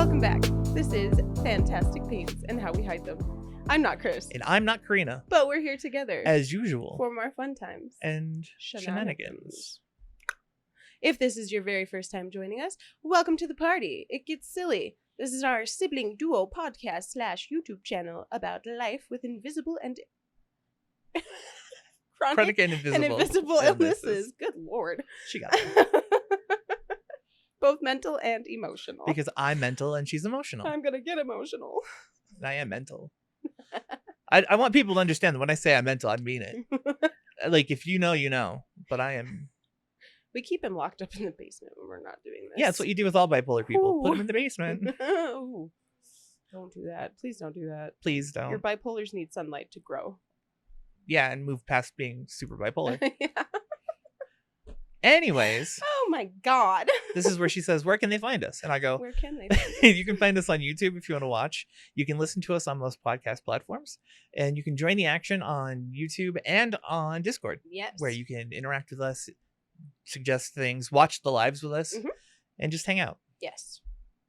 Welcome back. This is Fantastic Pains and How We Hide Them. I'm not Chris. And I'm not Karina. But we're here together. As usual. For more fun times. And shenanigans. If this is your very first time joining us, welcome to the party. It gets silly. This is our sibling duo podcast / YouTube channel about life with invisible and chronic and invisible illnesses. Good Lord. She got it. Both mental and emotional. Because I'm mental and she's emotional. I'm going to get emotional. And I am mental. I want people to understand that when I say I'm mental, I mean it. Like, if you know, you know. But I am... We keep him locked up in the basement when we're not doing this. Yeah, that's what you do with all bipolar people. Ooh. Put them in the basement. Ooh. Don't do that. Please don't do that. Please don't. Your bipolars need sunlight to grow. Yeah, and move past being super bipolar. Yeah. Anyways. Oh my God. This is where she says, where can they find us? And I go, where can they find us? You can find us on YouTube if you want to watch. You can listen to us on most podcast platforms. And you can join the action on YouTube and on Discord. Yes. Where you can interact with us, suggest things, watch the lives with us, and just hang out. Yes.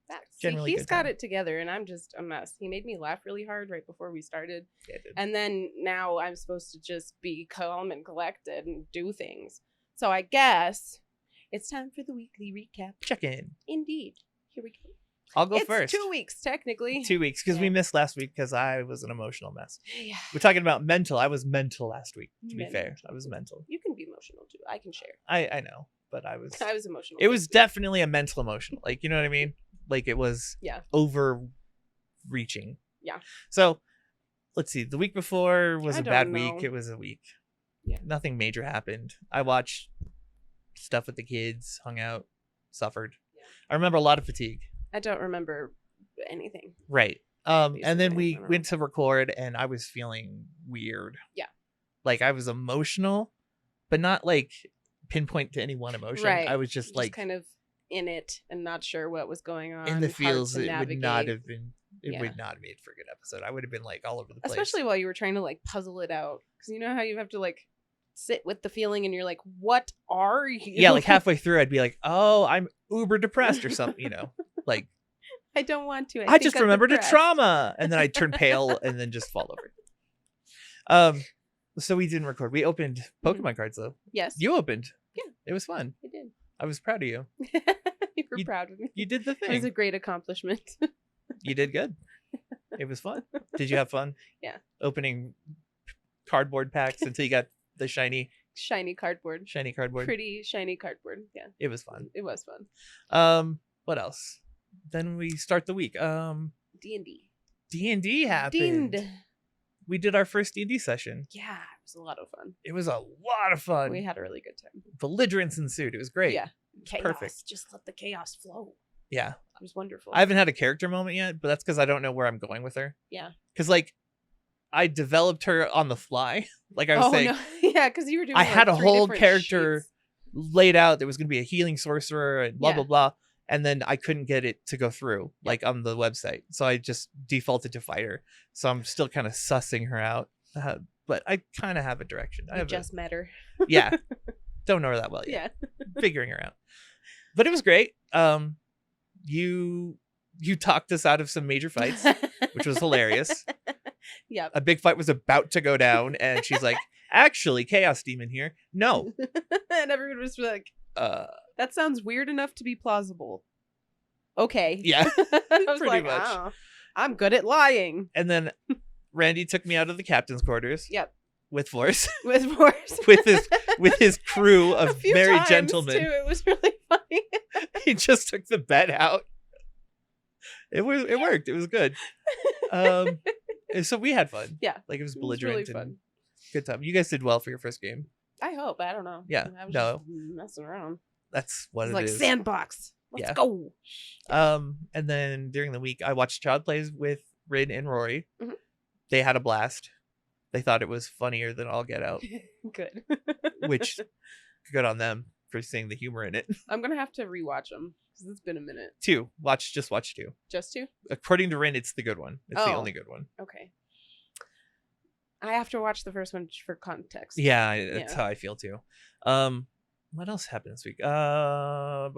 That's generally he's good got time. it together, and I'm just a mess. He made me laugh really hard right before we started. Yeah, I did. And then now I'm supposed to just be calm and collected and do things. So I guess it's time for the weekly recap. Check in. Indeed. Here we go. I'll go It's first. 2 weeks, technically. 2 weeks, because we Yeah. missed last week because I was an emotional mess. Yeah. We're talking about mental. I was mental last week, to be Mental. fair. I was mental. You can be emotional, too. I can share. I know, but I was... I was emotional. It was this week. definitely a mental emotion. Like, you know what I mean? Like, it was overreaching. Yeah. So, let's see. The week before was I a bad don't week. know. It was a week. Yeah. Nothing major happened. I watched stuff with the kids, hung out, suffered. Yeah. I remember a lot of fatigue. I don't remember anything. Right. And then Basically, we I don't went to record and I was feeling weird. Yeah. Like, I was emotional, but not like pinpoint to any one emotion. Right. I was just like kind of in it and not sure what was going on. in the hard feels. to It would navigate. not have been. It Yeah. would not have made for a good episode. I would have been like all over the place. Especially while you were trying to like puzzle it out. Because you know how you have to like sit with the feeling and you're like, what are you? Yeah, like halfway through, I'd be like, "Oh, I'm uber depressed" or something. You know, like I don't want to. I just remembered a trauma, and then I'd turn pale and then just fall over. So we didn't record. We opened Pokemon cards though. Yes. You opened. Yeah. It was fun. I did. I was proud of you. You were You- proud of me. You did the It was a thing. great accomplishment. You did good. It was fun. Did you have fun? Yeah. Opening cardboard packs until you got the shiny Shiny cardboard. cardboard. Pretty shiny cardboard. Yeah. It was fun. It was fun. What else? Then we start the week. D&D. D&D happened. Deemed. We did our first D&D session. Yeah, it was a lot of fun. It was a lot of fun. We had a really good time. Belligerence ensued. It was great. Yeah. Chaos. Perfect. Just let the chaos flow. Yeah. It was wonderful. I haven't had a character moment yet, but that's because I don't know where I'm going with her. Yeah. Because, like, I developed her on the fly. Like I was saying, no. Yeah, because you were doing I like, had a 3 whole different character sheets. laid out. There was going to be a healing sorcerer and blah, Yeah. blah, blah. And then I couldn't get it to go through, like, on the website. So I just defaulted to fighter. So I'm still kind of sussing her out. But I kind of have a direction. I You have just met her. yeah. Don't know her that well yet. Yeah. Figuring her out. But it was great. You talked us out of some major fights, which was hilarious. Yep. A big fight was about to go down, and she's like, "Actually, Chaos Demon here." No. And everyone was like, that sounds weird enough to be plausible. Okay. Yeah. I was Pretty like, much. oh, I'm good at lying. And then Randy took me out of the captain's quarters. Yep. With force. With force. with his crew A of few merry times, gentlemen. Too. It was really funny. He just took the bed out. It worked. It was good. So we had fun. Yeah. Like, it was It was belligerent really and fun. good time. You guys did well for your first game. I hope. I don't know. Yeah, I was no. just messing around. That's what It's it like is. sandbox. Let's Yeah. go. And then during the week, I watched Child Plays with Rin and Rory. Mhm. They had a blast. They thought it was funnier than All Get Out, Good. which good on them for seeing the humor in it. I'm gonna have to rewatch them because it's been a minute. Just watch 2. Just to? According to Rin, it's the good one. It's the Oh. only good one. Okay. I have to watch the first one for context. Yeah, that's Yeah. how I feel too. What else happened this week? I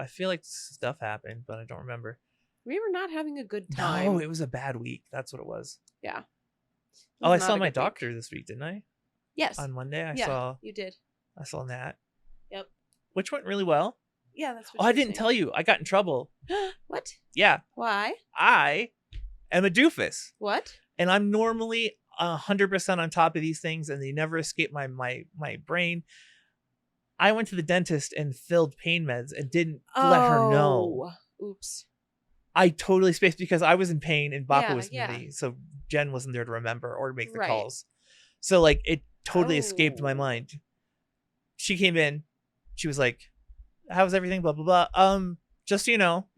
feel like stuff happened, but I don't remember. We were not having a good time. No, it was a bad week. That's what it was. Yeah. It Oh, was I not saw a my good week. doctor this week, didn't I? Yes. On Monday, I You did. saw Nat. Yep. Which went really well. Yeah, that's what Oh, I didn't tell you. I got in trouble. What? Yeah. Why? I am a doofus. What? And I'm normally 100% on top of these things, and they never escape my brain. I went to the dentist and filled pain meds and didn't let her know. Oops. I totally spaced because I was in pain and Bappa Yeah, was nitty, so Jen wasn't there to remember or make the Right. calls. So like it totally escaped my Oh. mind. She came in, she was like, "How's everything? Blah blah blah. Just so you know,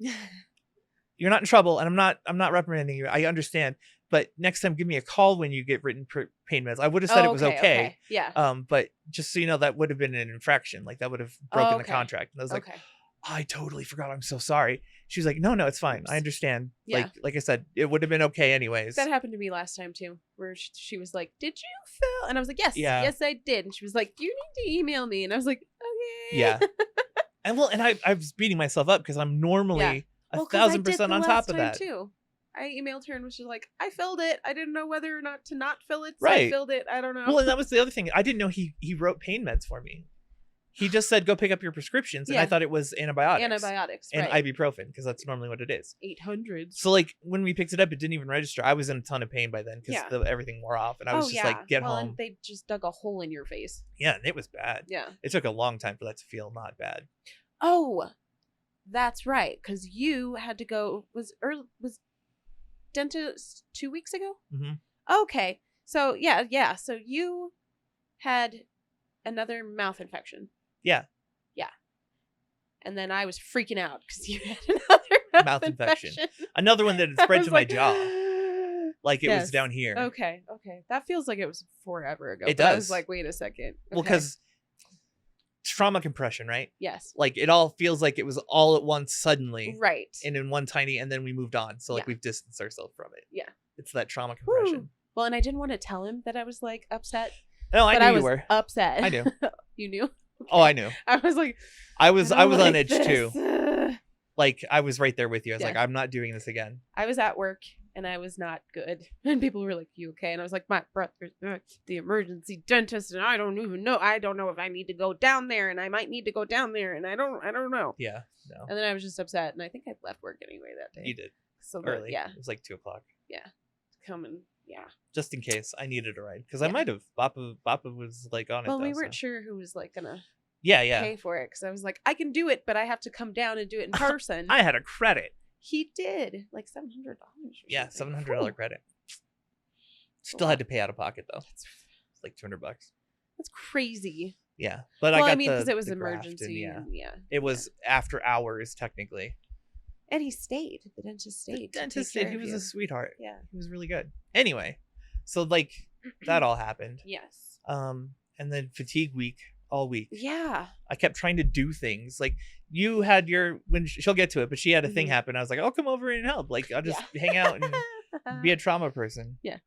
you're not in trouble, and I'm not reprimanding you. I understand, but next time give me a call when you get written pain meds." I would have said it was okay. Yeah. But just so you know, that would have been an infraction. Like that would have broken the Okay. contract. And I was like, Okay. I totally forgot. I'm so sorry. She was like, no, it's fine. Oops. I understand. Yeah. Like I said, it would have been okay anyways. That happened to me last time too, where she was like, "Did you fill?" And I was like, "Yes, Yeah. yes, I did." And she was like, "You need to email me." And I was like, "Okay." Yeah. And I was beating myself up because I'm normally Well, 'cause I did 1,000% the on last top of time, that. too. I emailed her and was just like, "I filled it. I didn't know whether or not to not fill it, so Right. I filled it. I don't know." Well, and that was the other thing. I didn't know he wrote pain meds for me. He just said, go pick up your prescriptions. And I Yeah. thought it was antibiotics. Antibiotics, And right? ibuprofen, because that's normally what it is. 800s. So like when we picked it up, it didn't even register. I was in a ton of pain by then because Yeah. everything wore off. And I was just like, get well, home. And they just dug a hole in your face. Yeah, and it was bad. Yeah. It took a long time for that to feel not bad. Oh, that's right. Because you had to go. Was dentist 2 weeks ago? Mm-hmm. Okay. So yeah. So you had another mouth infection. Yeah. And then I was freaking out because you had another Mouth infection. Another one that had spread to my jaw. Like it was Yes. down here. Okay. That feels like it was forever ago. It but I does. was like, wait a second. Well, Okay. because trauma compression, right? Yes. Like it all feels like it was all at once suddenly Right. and in one tiny, and then we moved on. So like Yeah. we've distanced ourselves from it. Yeah. It's that trauma compression. Woo. Well, and I didn't want to tell him that I was like upset. No, I but knew I you was were. upset. I knew. You knew? Oh, I knew. I was like, I was I don't on like edge too. this. Like I was right there with you. I was Yeah. like, I'm not doing this again. I was at work and I was not good. And people were like, "You okay?" And I was like, "My brother's the emergency dentist, and I don't even know. I don't know if I need to go down there, and I might need to go down there, and I don't know." Yeah. No. And then I was just upset, and I think I left work anyway that day. You did. So Early. yeah, It was like 2:00. coming. Yeah. Just in case I needed a ride. Because Yeah. I might have. Bappa was like on it. Well, though, we weren't so. sure who was like gonna Yeah. pay for it because I was like, I can do it, but I have to come down and do it in person. I had a credit. He did like $700. Yeah, $700 credit. Still Wow. had to pay out of pocket though. That's It's like $200. That's crazy. Yeah, but Well, I got because it was the graft, emergency. and Yeah. it was after hours technically. And he stayed. The dentist stayed. The to dentist take did. care He of was you. a sweetheart. Yeah. He was really good. Anyway, so like that all happened. Yes. And then fatigue week all week. Yeah. I kept trying to do things like you had your when she'll get to it, but she had a thing Mhm. happen. I was like, I'll come over and help. Like I'll just hang out and be a trauma person. Yeah.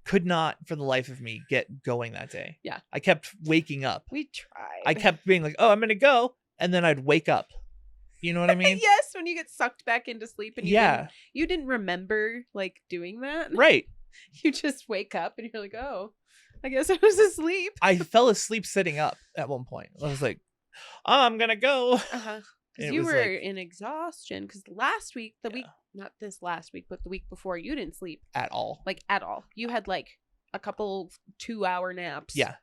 Could not for the life of me get going that day. Yeah. I kept waking up. We tried. I kept being like, oh, I'm gonna go, and then I'd wake up. You know what I mean? Yes, when you get sucked back into sleep and Yeah. you didn't remember like doing that. Right. You just wake up and you're like, oh, I guess I was asleep. I fell asleep sitting up at one point. I was like, oh, I'm gonna go. Uh-huh. And Because it you was were like- in exhaustion. Because last week, Yeah. week, not this last week, but the week before, you didn't sleep At all. like at all. You had like a couple 2-hour naps. Yeah.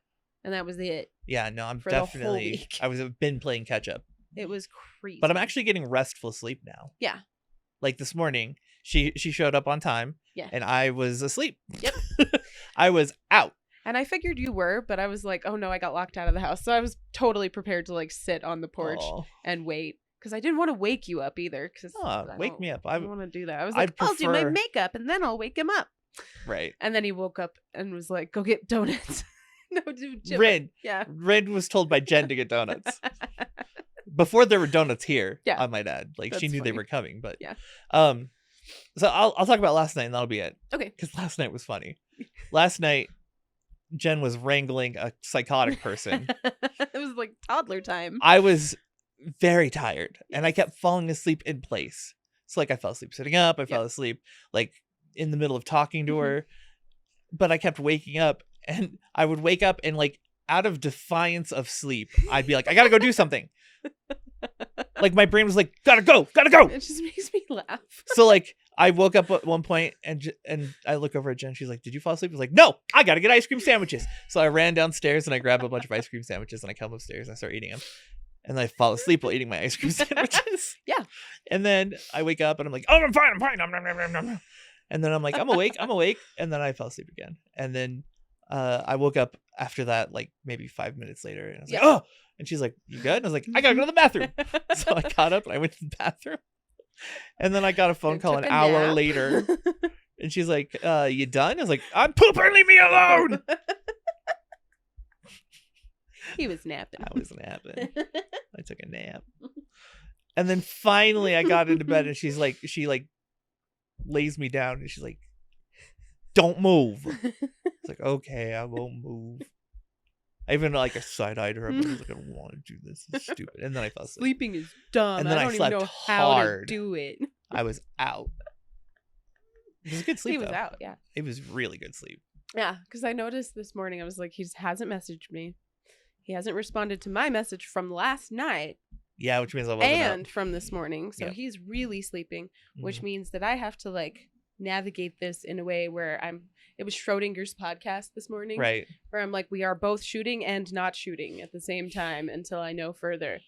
And that was it. Yeah. No, I'm For the whole definitely. week. I've been playing catch up, It was crazy. but I'm actually getting restful sleep now. Yeah. Like this morning, she showed up on time. Yeah. And I was asleep. Yep. I was out. And I figured you were, but I was like, oh no, I got locked out of the house. So I was totally prepared to like sit on the porch Oh. and wait. Because I didn't want to wake you up either. Because Wake me up. I don't want to do that. I was I'd like, I'll do my prefer- makeup and then I'll wake him up. Right. And then he woke up and was like, go get donuts. No, dude. Jim. Rin. Yeah. Rin was told by Jen to get donuts. Before there were donuts here, Yeah. I might add. Like she That's knew they funny. were coming, but Yeah. So I'll talk about last night and that'll be it. Okay. Because last night was funny. Last night, Jen was wrangling a psychotic person. It was like toddler time. I was very tired and I kept falling asleep in place. So like I fell asleep sitting up. I fell asleep like in the middle of talking to her, but I kept waking up, and I would wake up and like out of defiance of sleep, I'd be like, I gotta go do something. Like my brain was like, gotta go. It just makes me laugh. So like I woke up at one point and I look over at Jen. She's like, did you fall asleep? I was like, no, I gotta get ice cream sandwiches. So I ran downstairs and I grabbed a bunch of ice cream sandwiches and I come upstairs and I start eating them. And then I fall asleep while eating my ice cream sandwiches. Yeah. And then I wake up and I'm like, oh, I'm fine. Nom, nom, nom, nom, nom. And then I'm like, I'm awake. And then I fell asleep again. And then I woke up after that, like maybe 5 minutes later. And I was like, oh. And she's like, you good? And I was like, I gotta go to the bathroom. So I got up and I went to the bathroom. And then I got a phone call an hour later. And she's like, you done? I was like, I'm pooping, leave me alone. He was napping. I was napping. I took a nap. And then finally I got into bed and she lays me down and she's like, don't move. It's like, okay, I won't move. I even like a side-eyed her. I was like, I don't want to do this. It's stupid. And then I fell asleep. Sleeping is dumb. And then I don't even know how to do it. I was out. It was a good sleep. He was though. out, yeah. It was really good sleep. Yeah, because I noticed this morning, I was like, he just hasn't messaged me. He hasn't responded to my message from last night. Yeah, which means I wasn't and up. from this morning. So he's really sleeping, which means that I have to like navigate this in a way where it was Schrodinger's podcast this morning. Right. Where I'm like, we are both shooting and not shooting at the same time until I know further.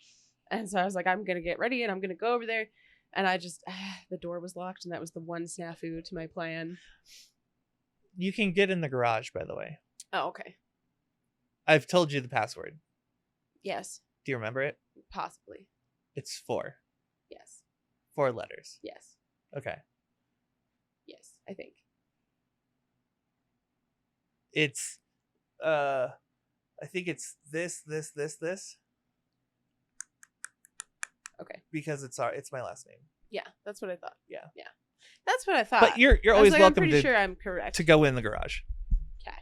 And so I was like, I'm going to get ready and I'm going to go over there. And I just, the door was locked and that was the one snafu to my plan. You can get in the garage, by the way. Oh, okay. I've told you the password. Yes. Do you remember it? Possibly. It's 4. Yes. 4 letters. Yes. Okay. Yes, I think. It's, I think it's this. Okay. Because it's my last name. Yeah, that's what I thought. Yeah. Yeah. That's what I thought. But you're always welcome I'm pretty sure I'm correct. to go in the garage. Okay.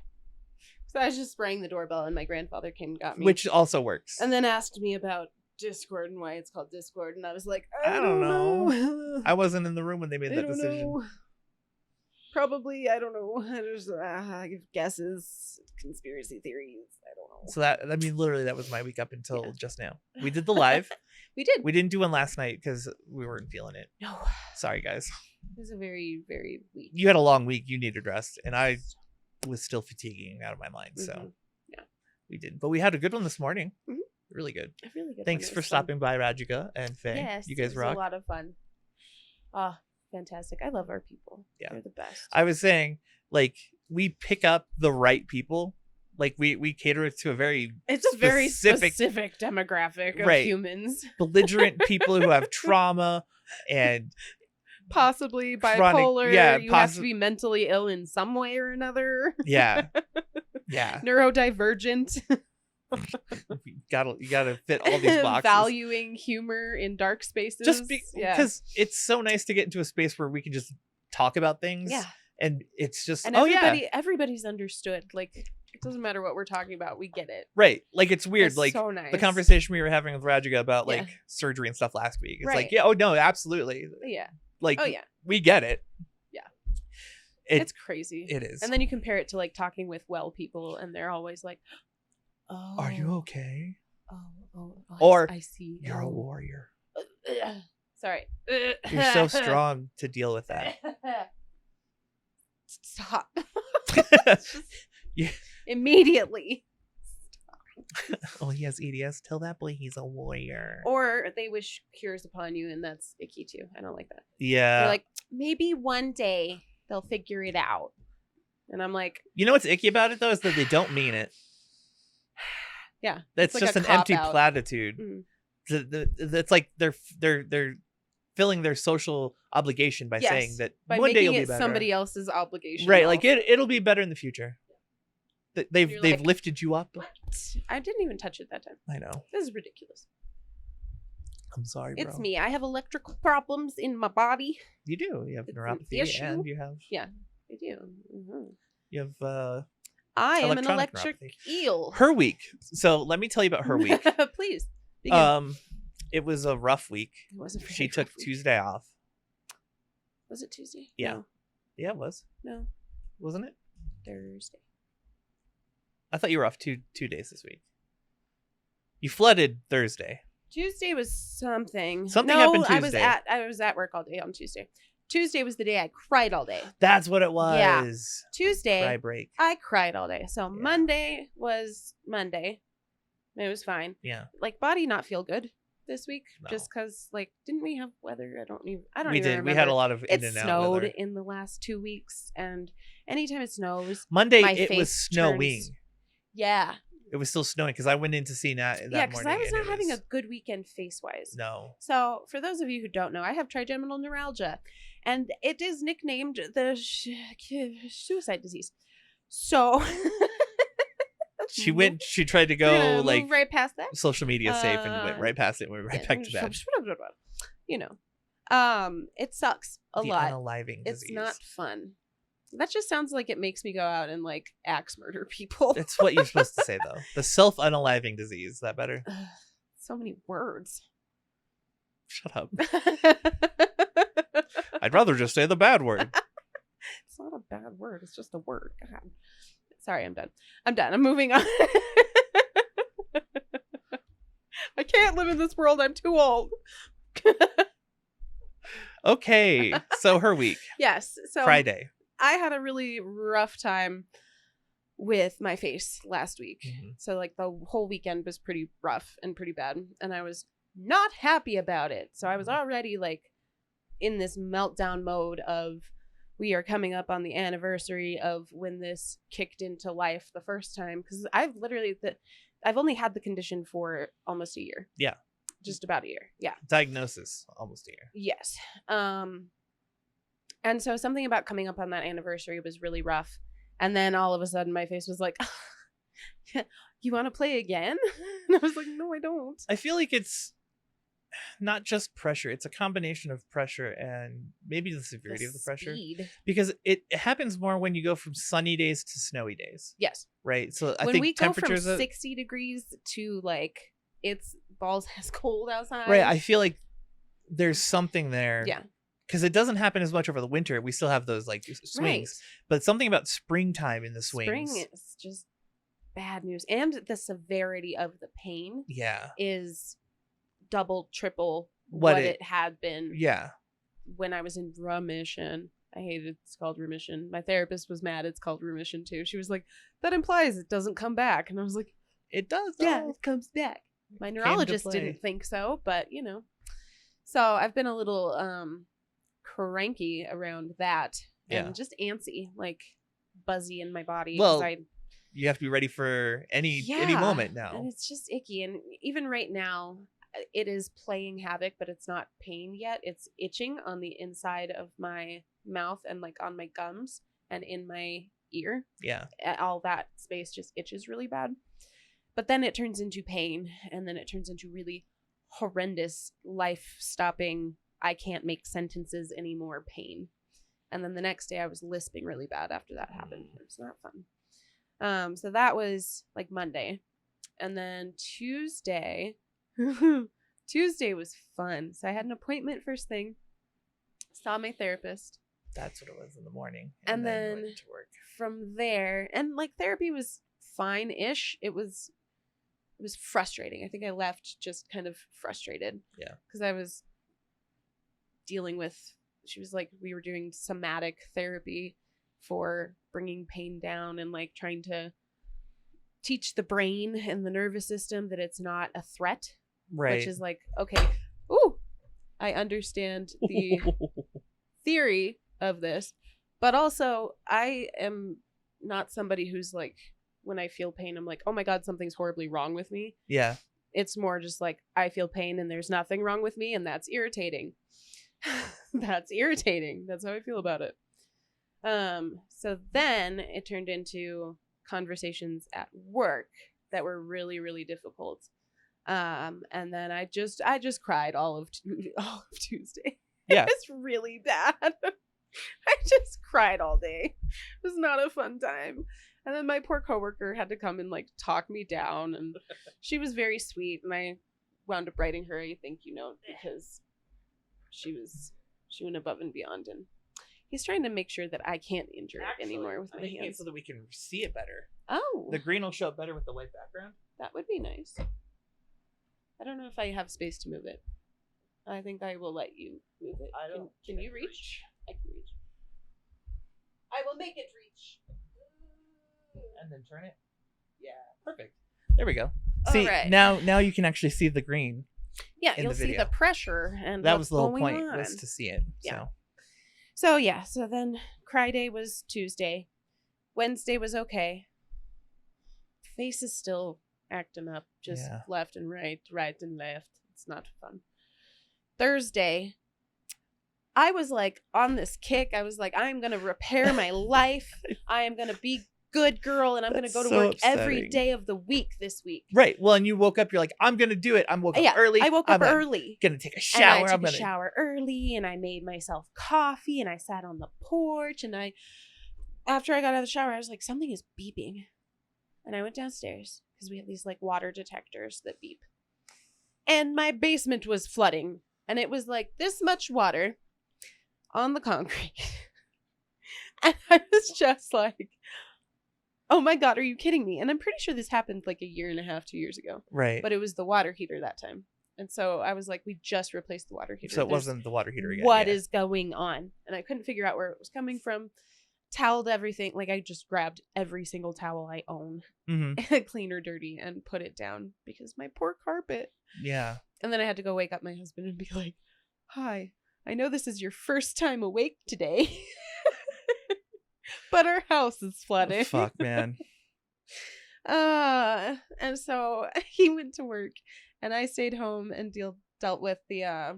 So I was just spraying the doorbell and my grandfather came and got me. Which also works. And then asked me about Discord and why it's called Discord. And I was like, I don't know. I wasn't in the room when they made that decision. Know. Probably, I don't know. I give guesses, conspiracy theories. I don't know. So literally that was my week up until just now. We did the live. We did. We didn't do one last night because we weren't feeling it. No. Sorry, guys. It was a very, very week. You had a long week. You needed rest. And I was still fatiguing out of my mind. So yeah, we did. But we had a good one this morning. Mm-hmm. Really good. A really good. Thanks for stopping by, Rajika and Faye. Yes, you guys it was rock. A lot of fun. Fantastic. I love our people. Yeah. They're the best. I was saying, like, we pick up the right people. Like, we cater it to a very very specific demographic of humans. Belligerent people who have trauma and possibly bipolar. You have to be mentally ill in some way or another. Yeah. Yeah. Neurodivergent. you gotta fit all these boxes. Valuing humor in dark spaces. Just because it's so nice to get into a space where we can just talk about things. Yeah. And it's just everybody's understood. Like, it doesn't matter what we're talking about, we get it. Right. Like, it's weird. It's like so nice. The conversation we were having with Rajika about like surgery and stuff last week. It's like, yeah, oh no, absolutely. Yeah. Like, we get it. Yeah. It's crazy. It is. And then you compare it to like talking with well people and they're always like, oh, are you okay? Or I see. You're a warrior. Sorry. You're so strong to deal with that. Stop. Immediately. Oh, he has EDS. Tell that boy he's a warrior. Or they wish cures upon you, and that's icky too. I don't like that. Yeah. They're like, maybe one day they'll figure it out. And I'm like, you know what's icky about it though is that they don't mean it. Yeah. That's like just an empty platitude. Mm-hmm. It's like they're filling their social obligation by saying that one day you'll be better. Somebody else's obligation. Right, like it'll be better in the future. They've lifted you up. What? I didn't even touch it that time. I know. This is ridiculous. I'm sorry, bro. It's me. I have electrical problems in my body. You do. You have neuropathy and you have... Yeah, I do. Mm-hmm. You have... I am an electric eel. Her week. So let me tell you about her week. Please. Begin. It was a rough week. It wasn't. She took Tuesday off. Was it Tuesday? Yeah. No. Yeah, it was. No. Wasn't it? Thursday. I thought you were off two days this week. You flooded Thursday. Tuesday was something. Something no, happened Tuesday. I was at work all day on Tuesday. Tuesday was the day I cried all day. That's what it was. Yeah. Tuesday, Cry break. I cried all day. So Yeah. Monday was Monday. It was fine. Yeah. Like body not feel good this week, No. just because like didn't we have weather? I don't We even did. remember. We had a lot of in It and out snowed weather. in the last 2 weeks, and anytime it snows, Monday my it was face snowing. turns- yeah, It was still snowing because I went in to see Nat that yeah, because morning. I was and not it having a was- good weekend face wise. No. So, for those of you who don't know, I have trigeminal neuralgia, and it is nicknamed the suicide disease. So, She tried to we're gonna go like move right past that. social media safe and went Uh, right past it and went right back to bed. You know, it sucks a The lot. unaliving It's disease. not fun. That just sounds like it makes me go out and like axe murder people. That's what you're supposed to say though. The self-unaliving disease. Is that better? So many words. Shut up. I'd rather just say the bad word. It's not a bad word. It's just a word. God. Sorry, I'm done. I'm moving on. I can't live in this world. I'm too old. Okay. So her week. Yes. So Friday. I had a really rough time with my face last week. Mhm. So like the whole weekend was pretty rough and pretty bad. And I was not happy about it. So I was already like in this meltdown mode of we are coming up on the anniversary of when this kicked into life the first time. Because I've only had the condition for almost a year. Yeah. Just about a year. Yeah. Diagnosis almost a year. Yes. And so something about coming up on that anniversary was really rough. And then all of a sudden my face was like, you want to play again? And I was like, no, I don't. I feel like it's not just pressure. It's a combination of pressure and maybe the severity of the pressure. Speed. Because it happens more when you go from sunny days to snowy days. Yes. Right? So I when think we go from temperatures 60 degrees to like it's balls as cold outside. right. I feel like there's something there. Yeah. Because it doesn't happen as much over the winter. We still have those like swings. Right. But something about springtime in the swings. Spring is just bad news. And the severity of the pain Yeah. is double, triple What what it- it had been Yeah. when I was in remission. I hated it's called remission. My therapist was mad it's called remission too. She was like, that implies it doesn't come back. And I was like, It does. yeah, though. it comes back. My Came to neurologist play. didn't think so, but you know. So I've been a little cranky around that and Yeah. just antsy, like buzzy in my body. 'cause Well, I, You have to be ready for any Yeah, moment and now. it's just icky. And even right now, it is playing havoc, but it's not pain yet. It's itching on the inside of my mouth and like on my gums and in my ear. Yeah. All that space just itches really bad. But then it turns into pain, and then it turns into really horrendous, life-stopping, I can't make sentences anymore pain. And then the next day I was lisping really bad after that happened. It was not fun. So that was like Monday. And then Tuesday was fun. So I had an appointment first thing. Saw my therapist. That's what it was in the morning. And went then to work. from there, and like therapy was fine-ish. It was frustrating. I think I left just kind of frustrated. Yeah. Because I was dealing with, she was like, we were doing somatic therapy for bringing pain down and like trying to teach the brain and the nervous system that it's not a threat. Right. Which is like, okay, ooh, I understand the theory of this, but also I am not somebody who's like, when I feel pain, I'm like, oh my God, something's horribly wrong with me. Yeah. It's more just like, I feel pain and there's nothing wrong with me, and that's irritating. That's irritating. That's how I feel about it. So then it turned into conversations at work that were really, really difficult. And then I just cried all of Tuesday. Yeah. It's really bad. I just cried all day. It was not a fun time. And then my poor coworker had to come and like talk me down, and she was very sweet, and I wound up writing her a thank you note because she went above and beyond, and He's trying to make sure that I can't injure it anymore with my making it hands. so that we can see it better. Oh, The green will show up better with the white background. that would be nice. I don't know if I have space to move it. I think I will let you move it. Can you reach? I can reach. I will make it reach. And then turn it. Yeah, perfect. There we go. See, right. now you can actually see the green. Yeah, in you'll the see video. the pressure and That what's was the whole going point, on. was to see it. Yeah. So So then cry day was Tuesday. Wednesday was okay. Face is still acting up, just Yeah. left and right and left. It's not fun. Thursday, I was like on this kick. I was like, I'm going to repair my life. I am going to be good girl, and I'm going to go to so work every upsetting. day of the week this week. right. Well, and you woke up. You're like, I'm gonna do it. I'm woke up early. I woke up early. Gonna take a And shower. I I'm took a gonna. shower early, and I made myself coffee, and I sat on the porch, and after I got out of the shower, I was like, something is beeping. And I went downstairs because we have these like water detectors that beep. And my basement was flooding, and it was like this much water on the concrete. And I was just like, oh my God, are you kidding me? And I'm pretty sure this happened like 1.5 years, 2 years ago. Right. But it was the water heater that time. And so I was like, we just replaced the water heater. So it wasn't the water heater again. What is going on? And I couldn't figure out where it was coming from. Toweled everything. Like, I just grabbed every single towel I own, clean or dirty, and put it down because my poor carpet. Yeah. And then I had to go wake up my husband and be like, hi, I know this is your first time awake today, but our house is flooding. Oh, fuck, man. And so he went to work, and I stayed home and dealt with the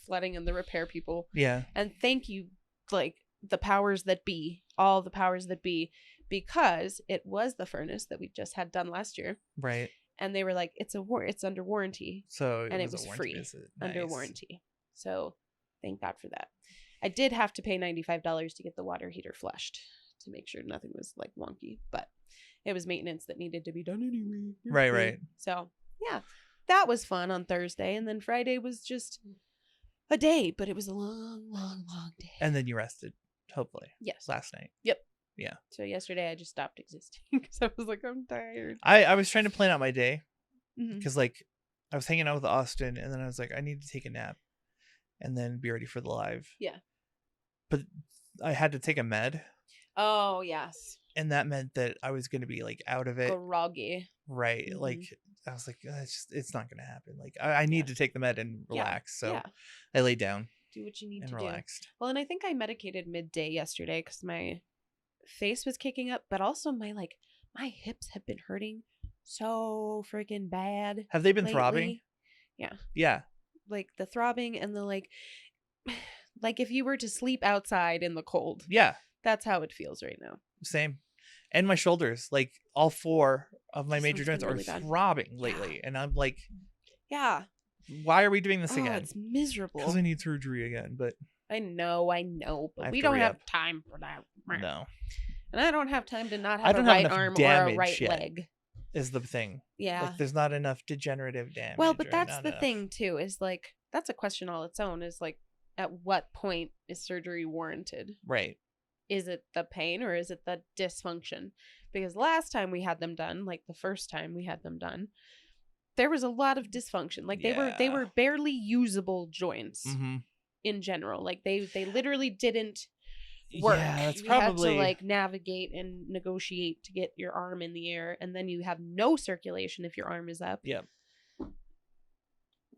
flooding and the repair people. Yeah. And thank you, like, the powers that be, all the powers that be, because it was the furnace that we just had done last year. Right. And they were like, it's under warranty. So it was free under warranty. So thank God for that. I did have to pay $95 to get the water heater flushed to make sure nothing was like wonky, but it was maintenance that needed to be done anyway. Right. So yeah, that was fun on Thursday. And then Friday was just a day, but it was a long, long, long day. And then you rested, hopefully. Yes. Last night. Yep. Yeah. So yesterday I just stopped existing because I was like, I'm tired. I was trying to plan out my day Mhm. because like I was hanging out with Austin, and then I was like, I need to take a nap and then be ready for the live. Yeah. But I had to take a med, Oh, yes. and that meant that I was going to be like out of it. Groggy. Right. Mhm. Like I was like, it's not going to happen. Like I need to take the med and Yeah. relax. So Yeah. I laid down Do what you need and to relaxed. do. Well, and I think I medicated midday yesterday because my face was kicking up, but also my hips have been hurting so freaking bad. Have they been lately. throbbing? Yeah. Yeah. Like the throbbing and the like if you were to sleep outside in the cold. Yeah. That's how it feels right now. Same. And my shoulders, like all 4 of my This major one's joints been are really bad. throbbing lately. And I'm like, Yeah. why are we doing this Oh, again? it's miserable. Because I need surgery again, but I know, I but have we to don't have re-up. time for that. no. And I don't have time to not I have a don't have right enough arm or a damage right yet. leg. Is the thing. Yeah. Like there's not enough degenerative damage. Well, but or that's not the enough- thing too, is like that's a question all its own, is like at what point is surgery warranted? Right. Is it the pain or is it the dysfunction? Because last time we had them done, like the first time we had them done, there was a lot of dysfunction. Like they Yeah. were barely usable joints Mm-hmm. in general. Like they literally didn't work. Yeah, that's you probably had to like navigate and negotiate to get your arm in the air, and then you have no circulation if your arm is up. Yep.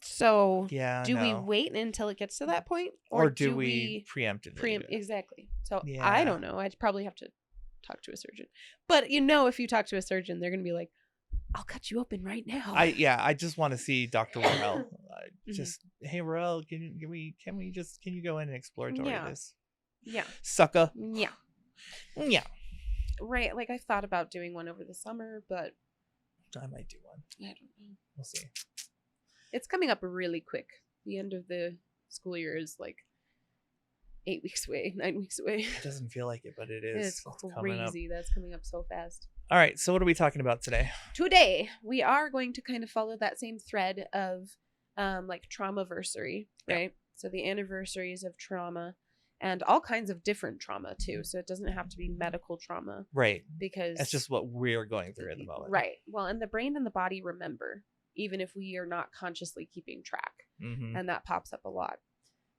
So Yeah. do we no. wait until it gets to that point, or do we preemptively? preempt? do it? Exactly. So I Yeah. don't know. I'd probably have to talk to a surgeon. But if you talk to a surgeon, they're gonna be like, "I'll cut you open right now." I just want to see Dr. Worrell. Mhm. Just hey, Worrell, can you go in and exploratory Yeah. this? Yeah. Sucker. Yeah. Yeah. Right. Like I thought about doing one over the summer, but I might do one. I don't know. We'll see. It's coming up really quick. The end of the school year is like 8 weeks away, 9 weeks away. It doesn't feel like it, but it is. It's coming up. crazy. That's coming up so fast. All right. So what are we talking about today? Today, we are going to kind of follow that same thread of like Trauma-Versary, Yeah. right? So the anniversaries of trauma and all kinds of different trauma too. So it doesn't have to be medical trauma, Right. because That's just what we're going through at the moment. right. Well, and the brain and the body remember, even if we are not consciously keeping track. Mm-hmm. And that pops up a lot.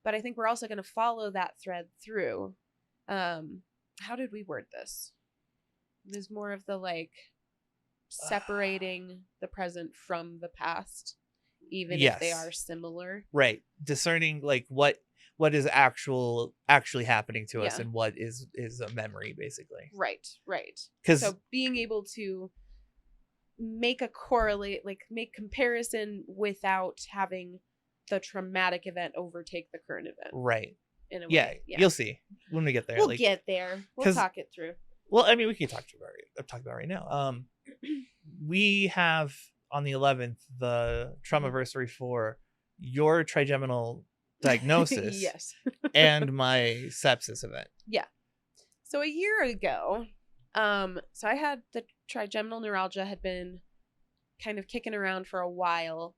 But I think we're also going to follow that thread through. How did we word this? There's more of the like separating the present from the past, even if they are similar. Right. Discerning like what is actually happening to us, and what is a memory, basically. Right. Because so being able to make comparison without having the traumatic event overtake the current event. Right. In a Yeah, way. you'll see when we get there. We'll get there. We'll talk it through. Well, I mean, we can talk about it right now. We have on the 11th the Trauma-Versary for your trigeminal diagnosis. Yes. And my sepsis event. Yeah. So a year ago, so I had the trigeminal neuralgia, had been kind of kicking around for a while.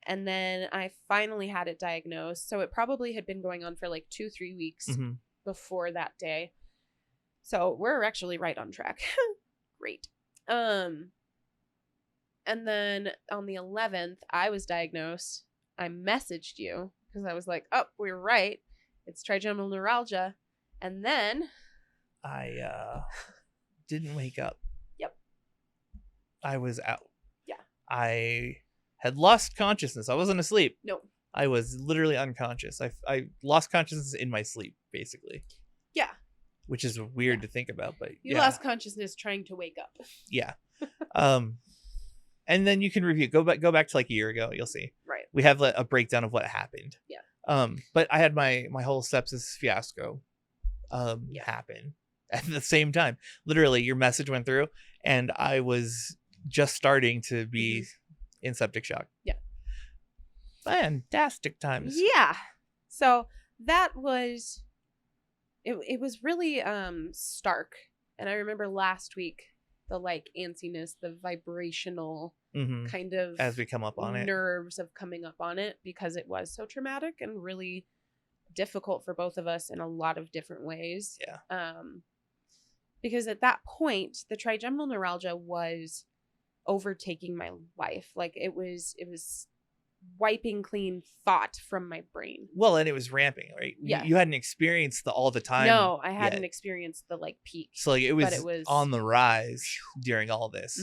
And then I finally had it diagnosed. So it probably had been going on for like 2-3 weeks before that day. So we're actually right on track. Great. And then on the 11th, I was diagnosed. I messaged you because I was like, oh, we were right. It's trigeminal neuralgia. And then I didn't wake up. Yep. I was out. Yeah. I had lost consciousness. I wasn't asleep. No. I was literally unconscious. I lost consciousness in my sleep, basically. Yeah. Which is weird to think about, but you lost consciousness trying to wake up. Yeah. And then you can review. Go back to like a year ago. You'll see. Right. We have a breakdown of what happened. Yeah. But I had my whole sepsis fiasco happen at the same time. Literally, your message went through, and I was just starting to be in septic shock. Yeah. Fantastic times. Yeah. So that was it was really stark. And I remember last week the like antsiness, the vibrational kind of as we come up on it, nerves of coming up on it, because it was so traumatic and really difficult for both of us in a lot of different ways. Yeah. Because at that point, the trigeminal neuralgia was overtaking my life. Like it was wiping clean thought from my brain. Well, and it was ramping, right? Yeah. You hadn't experienced the all the time. No, I hadn't experienced the like peak. So like it was on the rise during all this,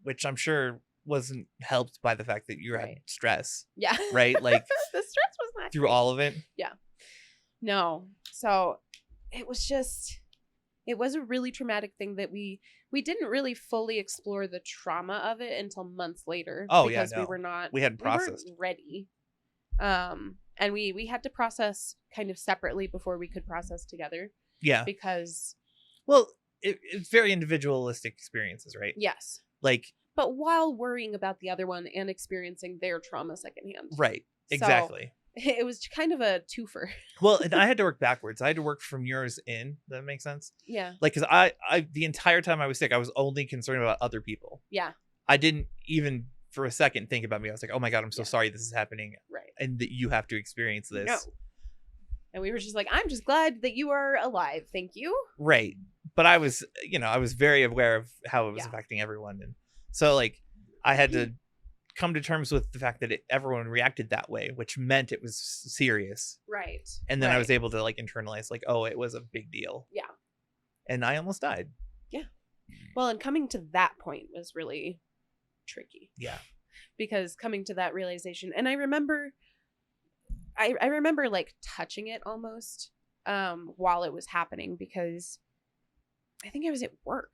which I'm sure wasn't helped by the fact that you had stress. Yeah. Right? Like the stress was not through great. all of it. Yeah. No. So it was a really traumatic thing that we didn't really fully explore the trauma of it until months later. Oh, because yeah, no. we hadn't processed. We weren't ready. And we had to process kind of separately before we could process together. Yeah. Because it's very individualistic experiences, right? Yes. Like, but while worrying about the other one and experiencing their trauma secondhand. Right. Exactly. So, it was kind of a twofer. Well, and I had to work backwards. I had to work from yours in. Does that make sense? Yeah. Like, because I the entire time I was sick, I was only concerned about other people. Yeah. I didn't even for a second think about me. I was like, oh my God, I'm so sorry this is happening. Right. And that you have to experience this. No. And we were just like, I'm just glad that you are alive. Thank you. Right. But I was very aware of how it was affecting everyone. And so like I had to come to terms with the fact that everyone reacted that way, which meant it was serious. Right. And then I was able to like internalize like, oh, it was a big deal. Yeah. And I almost died. Yeah. Well, and coming to that point was really tricky. Yeah. Because coming to that realization, and I remember like touching it almost while it was happening, because I think I was at work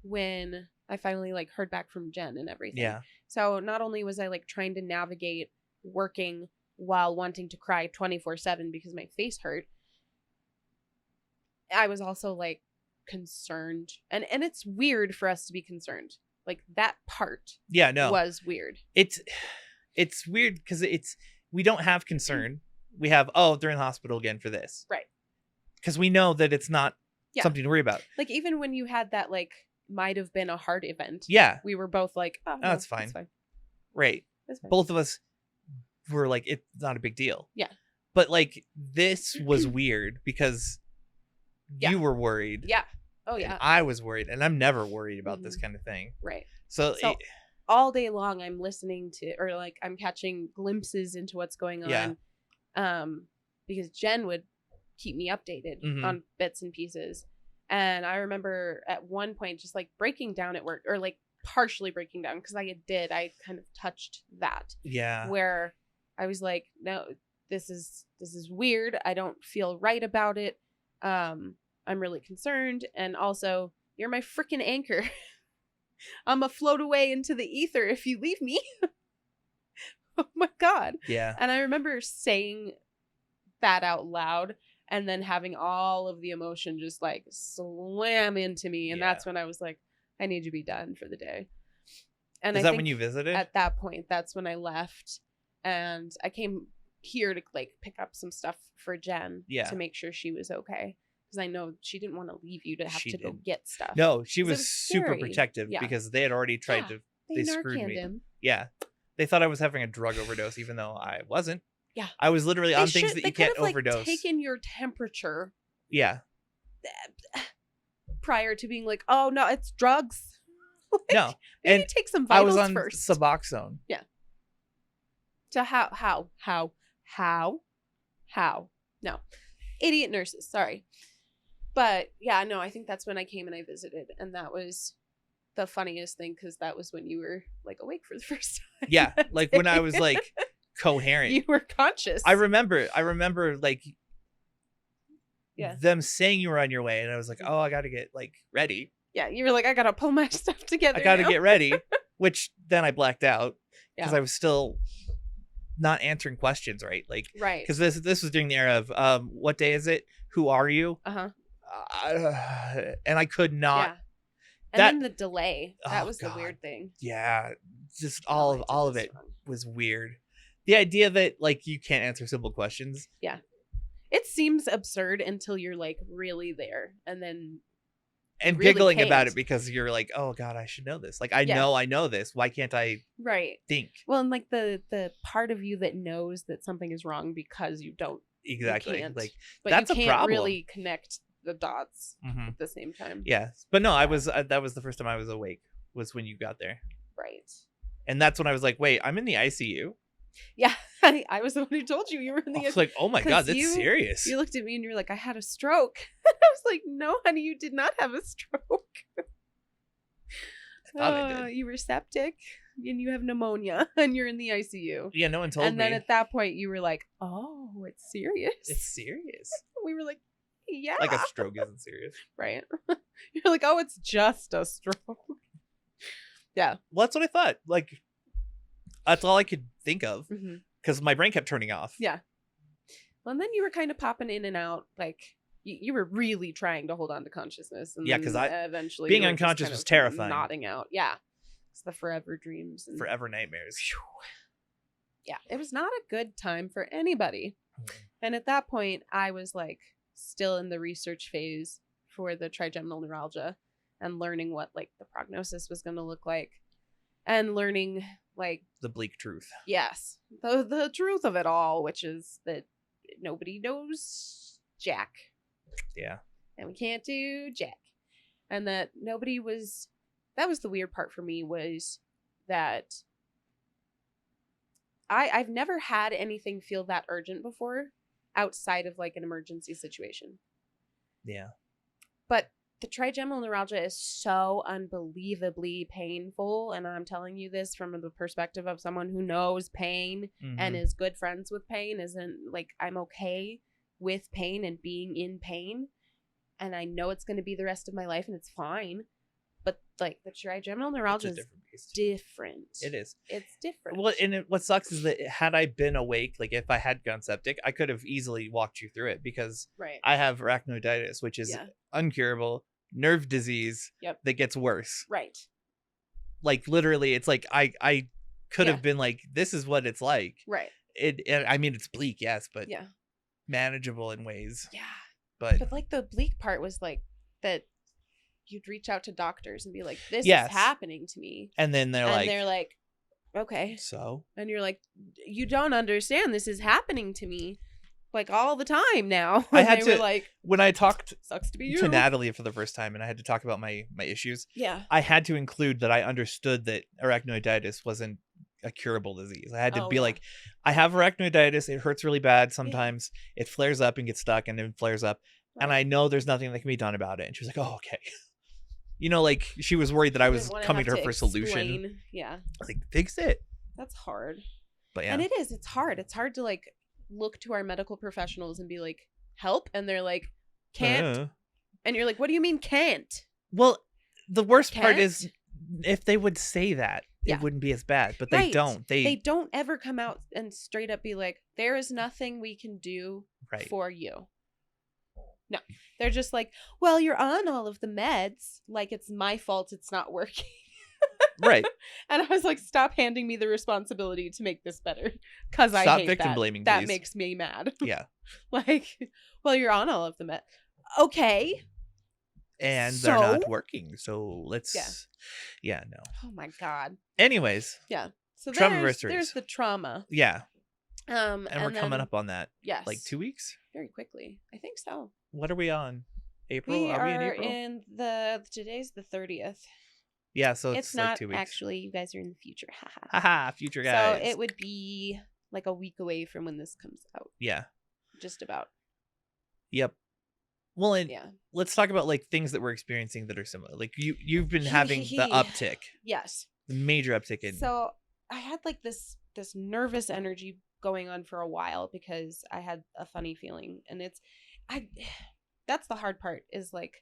when I finally like heard back from Jen and everything. Yeah. So not only was I like trying to navigate working while wanting to cry 24/7 because my face hurt, I was also like concerned. And it's weird for us to be concerned. Like that part was weird. It's weird because we don't have concern. We have, they're in the hospital again for this. Right. Because we know that it's not something to worry about. Like even when you had that like might have been a heart event. Yeah. We were both like, oh, no, it's fine. It's fine. Right. It's fine. Both of us were like, it's not a big deal. Yeah. But like this was weird because Yeah. you were worried. Yeah. Oh And yeah. I was worried, and I'm never worried about this Mhm. kind of thing. Right. So, So all day long I'm listening to, or like I'm catching glimpses into what's going Yeah. on. Because Jen would keep me updated Mhm. on bits and pieces. And I remember at one point just like breaking down at work, or like partially breaking down, because I kind of touched that, yeah. where I was like, no, this is weird. I don't feel right about it. I'm really concerned. And also, you're my freaking anchor. I'm gonna float away into the ether if you leave me. Oh my God. Yeah. And I remember saying that out loud and then having all of the emotion just like slam into me. And Yeah. that's when I was like, I need to be done for the day. And Is I that think when you visited? at that point, that's when I left. And I came here to like pick up some stuff for Jen Yeah. to make sure she was okay. Because I know she didn't want to leave you to have She to go didn't. get stuff. No, she 'Cause it was was super scary. protective Yeah. because they had already tried Yeah. to. They They screwed Narcaned me. him. Yeah. They thought I was having a drug overdose, even though I wasn't. Yeah. I was literally They on things that they you could can't have, like, overdose. taken your temperature Yeah. prior to being like, oh no, it's drugs. Like, No. maybe And take some I was vitals on first. Suboxone. So how? No. Idiot nurses, sorry. But yeah, no, I think that's when I came and I visited, and that was the funniest thing, because that was when you were like awake for the first time. Yeah. that Like when I day. was like coherent. You were conscious. I remember like Yeah. them saying you were on your way, and I was like, oh, I gotta get like ready. Yeah, you were like, I gotta pull my stuff together. I gotta now. get ready. Which then I blacked out because Yeah. I was still not answering questions right. Like Right. because this was during the era of what day is it? Who are you? Uh-huh. And I could not. Yeah. And that- then the delay. That Oh, was the God. weird thing. Yeah, just Oh, all I of did all of this it wrong. was weird. The idea that like you can't answer simple questions. It seems absurd until you're like really there, and then And really giggling about can't. it because you're like, oh God, I should know this. Like I Yeah. know this. Why can't I right. think? Well, and like the part of you that knows that something is wrong because you don't Exactly. can't. Like but that's you a can't problem. really connect the dots Mhm. at the same time. Yeah. But no, I was that was the first time I was awake was when you got there. Right. And that's when I was like, wait, I'm in the ICU. Yeah. I was the one who told you were in I the was like, oh my 'cause God, that's you- serious. You looked at me and you're like, I had a stroke. I was like, no, honey, you did not have a stroke. I thought I did. You were septic and you have pneumonia and you're in the ICU. Yeah, no one told And me. then at that point, you were like, oh, it's serious. It's serious. We were like, yeah. Like a stroke isn't serious. Right. You're like, oh, it's just a stroke. Yeah. Well, that's what I thought. Like, that's all I could think of Mm-hmm. because my brain kept turning off. Yeah. Well, and then you were kind of popping in and out. Like, you were really trying to hold on to consciousness. And Yeah, 'cause then I- eventually being you were just unconscious kind was of terrifying. Nodding out. Yeah. It's the forever dreams. And Forever nightmares. yeah, it was not a good time for anybody. And at that point, I was like still in the research phase for the trigeminal neuralgia and learning what like the prognosis was going to look like, and learning like, The bleak truth. yes, the truth of it all, which is that nobody knows jack, Yeah. and we can't do jack, and that nobody was. That was the weird part for me, was that I've never had anything feel that urgent before outside of like an emergency situation. Yeah. But the trigeminal neuralgia is so unbelievably painful, and I'm telling you this from the perspective of someone who knows pain and Mhm. is good friends with pain. Isn't like, I'm okay with pain and being in pain, and I know it's going to be the rest of my life, and it's fine. But like the trigeminal It's neuralgia a is different beast. different. It is. It's different. Well, and what sucks is that had I been awake, like if I had gone septic, I could have easily walked you through it because right. I have arachnoiditis, which is Yeah. uncurable nerve disease Yep. that gets worse. Right. Like literally, it's like I could Yeah. have been like, this is what it's like. Right. I mean, it's bleak, yes, but Yeah. manageable in ways. Yeah. But But like the bleak part was like that you'd reach out to doctors and be like, this Yes. is happening to me. and then they're And like, they're like, okay. so And you're like, you don't understand. This is happening to me. like all the time now. I And had they to were like, when I talked sucks to be you. to Natalie for the first time and I had to talk about my issues. Yeah. I had to include that I understood that arachnoiditis wasn't a curable disease. I had to be like, I have arachnoiditis. It hurts really bad sometimes. It flares up and gets stuck and then flares up. Right. And I know there's nothing that can be done about it. And she was like, oh, okay. You know, like she was worried that I was coming to her for a solution. Yeah. I was like, fix it. That's hard. But yeah. And it's hard. It's hard to like look to our medical professionals and be like, help. And they're like, can't. And you're like, what do you mean can't? Well, the worst part Can't? is if they would say that, Yeah. it wouldn't be as bad. But they Right. don't. They don't ever come out and straight up be like, there is nothing we can do right. for you. No. They're just like, well, you're on all of the meds. Like it's my fault it's not working. Right. And I was like, stop handing me the responsibility to make this better. Because I Stop hate victim that. blaming, That please. makes me mad. Yeah. Like, well, you're on all of the meds. Okay. And they're not working. So let's. Yeah, no. Oh my God. Anyways. Yeah. So Trauma-Versaries. there's the trauma. Yeah. And we're coming up on that. Yes. Like 2 weeks? Very quickly. I think so. What are we on? April? We are we are in April? today's the 30th. Yeah, so it's like not 2 weeks. Actually, you guys are in the future. Haha, future guys. So it would be like a week away from when this comes out. Yeah. Just about. Yep. Well, and yeah. Let's talk about like things that we're experiencing that are similar. Like you've been having the uptick. Yes. The major uptick in. So I had like this nervous energy going on for a while because I had a funny feeling, and that's the hard part is like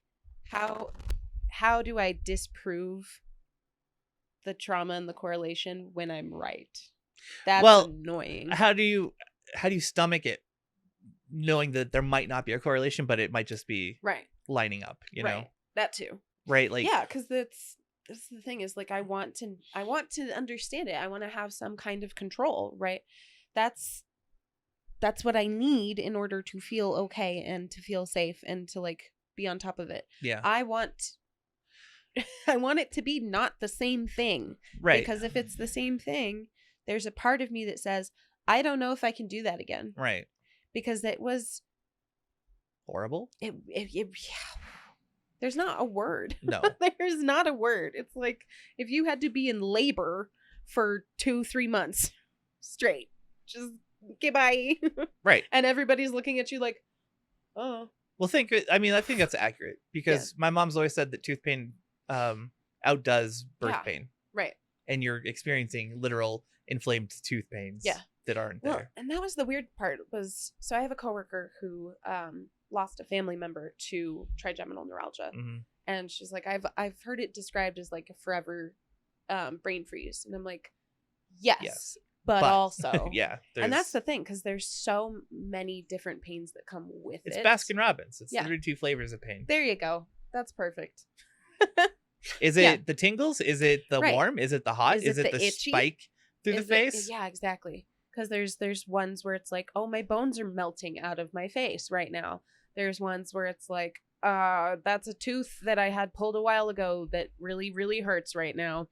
how do I disprove the trauma and the correlation when I'm right? That's annoying. How do you stomach it, knowing that there might not be a correlation, but it might just be lining up, you know? That too. Right. Like, yeah, because that's the thing is like I want to understand it. I want to have some kind of control, right? That's what I need in order to feel okay and to feel safe and to like be on top of it. Yeah. I want it to be not the same thing. Right. Because if it's the same thing, there's a part of me that says, I don't know if I can do that again. Right. Because it was horrible. There's not a word. No. There's not a word. It's like if you had to be in labor for 2-3 months straight, just goodbye. Right. And everybody's looking at you like, oh. Well, I think that's accurate because my mom's always said that tooth pain outdoes birth pain. Right. And you're experiencing literal inflamed tooth pains that aren't there. And that was the weird part was, so I have a coworker who lost a family member to trigeminal neuralgia. Mm-hmm. And she's like, I've heard it described as like a forever brain freeze. And I'm like, yes. But also, and that's the thing, because there's so many different pains that come with it. It's Baskin Robbins. It's 32 flavors of pain. There you go. That's perfect. Is it the tingles? Is it the warm? Is it the hot? Is it the itchy? spike through the face? Yeah, exactly. Because there's ones where it's like, oh, my bones are melting out of my face right now. There's ones where it's like, that's a tooth that I had pulled a while ago that really, really hurts right now.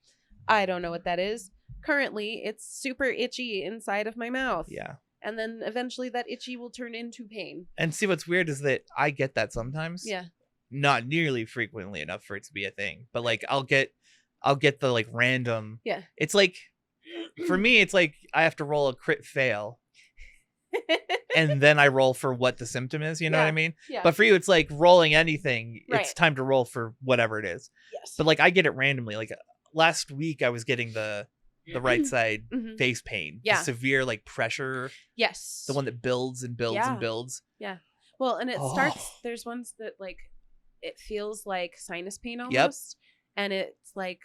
I don't know what that is. Currently, it's super itchy inside of my mouth. Yeah. And then eventually that itchy will turn into pain. And see, what's weird is that I get that sometimes. Yeah. Not nearly frequently enough for it to be a thing. But like I'll get the like random. Yeah. It's like, for me, it's like I have to roll a crit fail. And then I roll for what the symptom is, you know what I mean? Yeah. But for you, it's like rolling anything. It's time to roll for whatever it is. Yes. But like I get it randomly. Like last week I was getting the right side face pain. Yeah. The severe like pressure. Yes. The one that builds and builds and builds. Yeah. Well, and it starts, there's ones that like, it feels like sinus pain almost. Yep. And it's like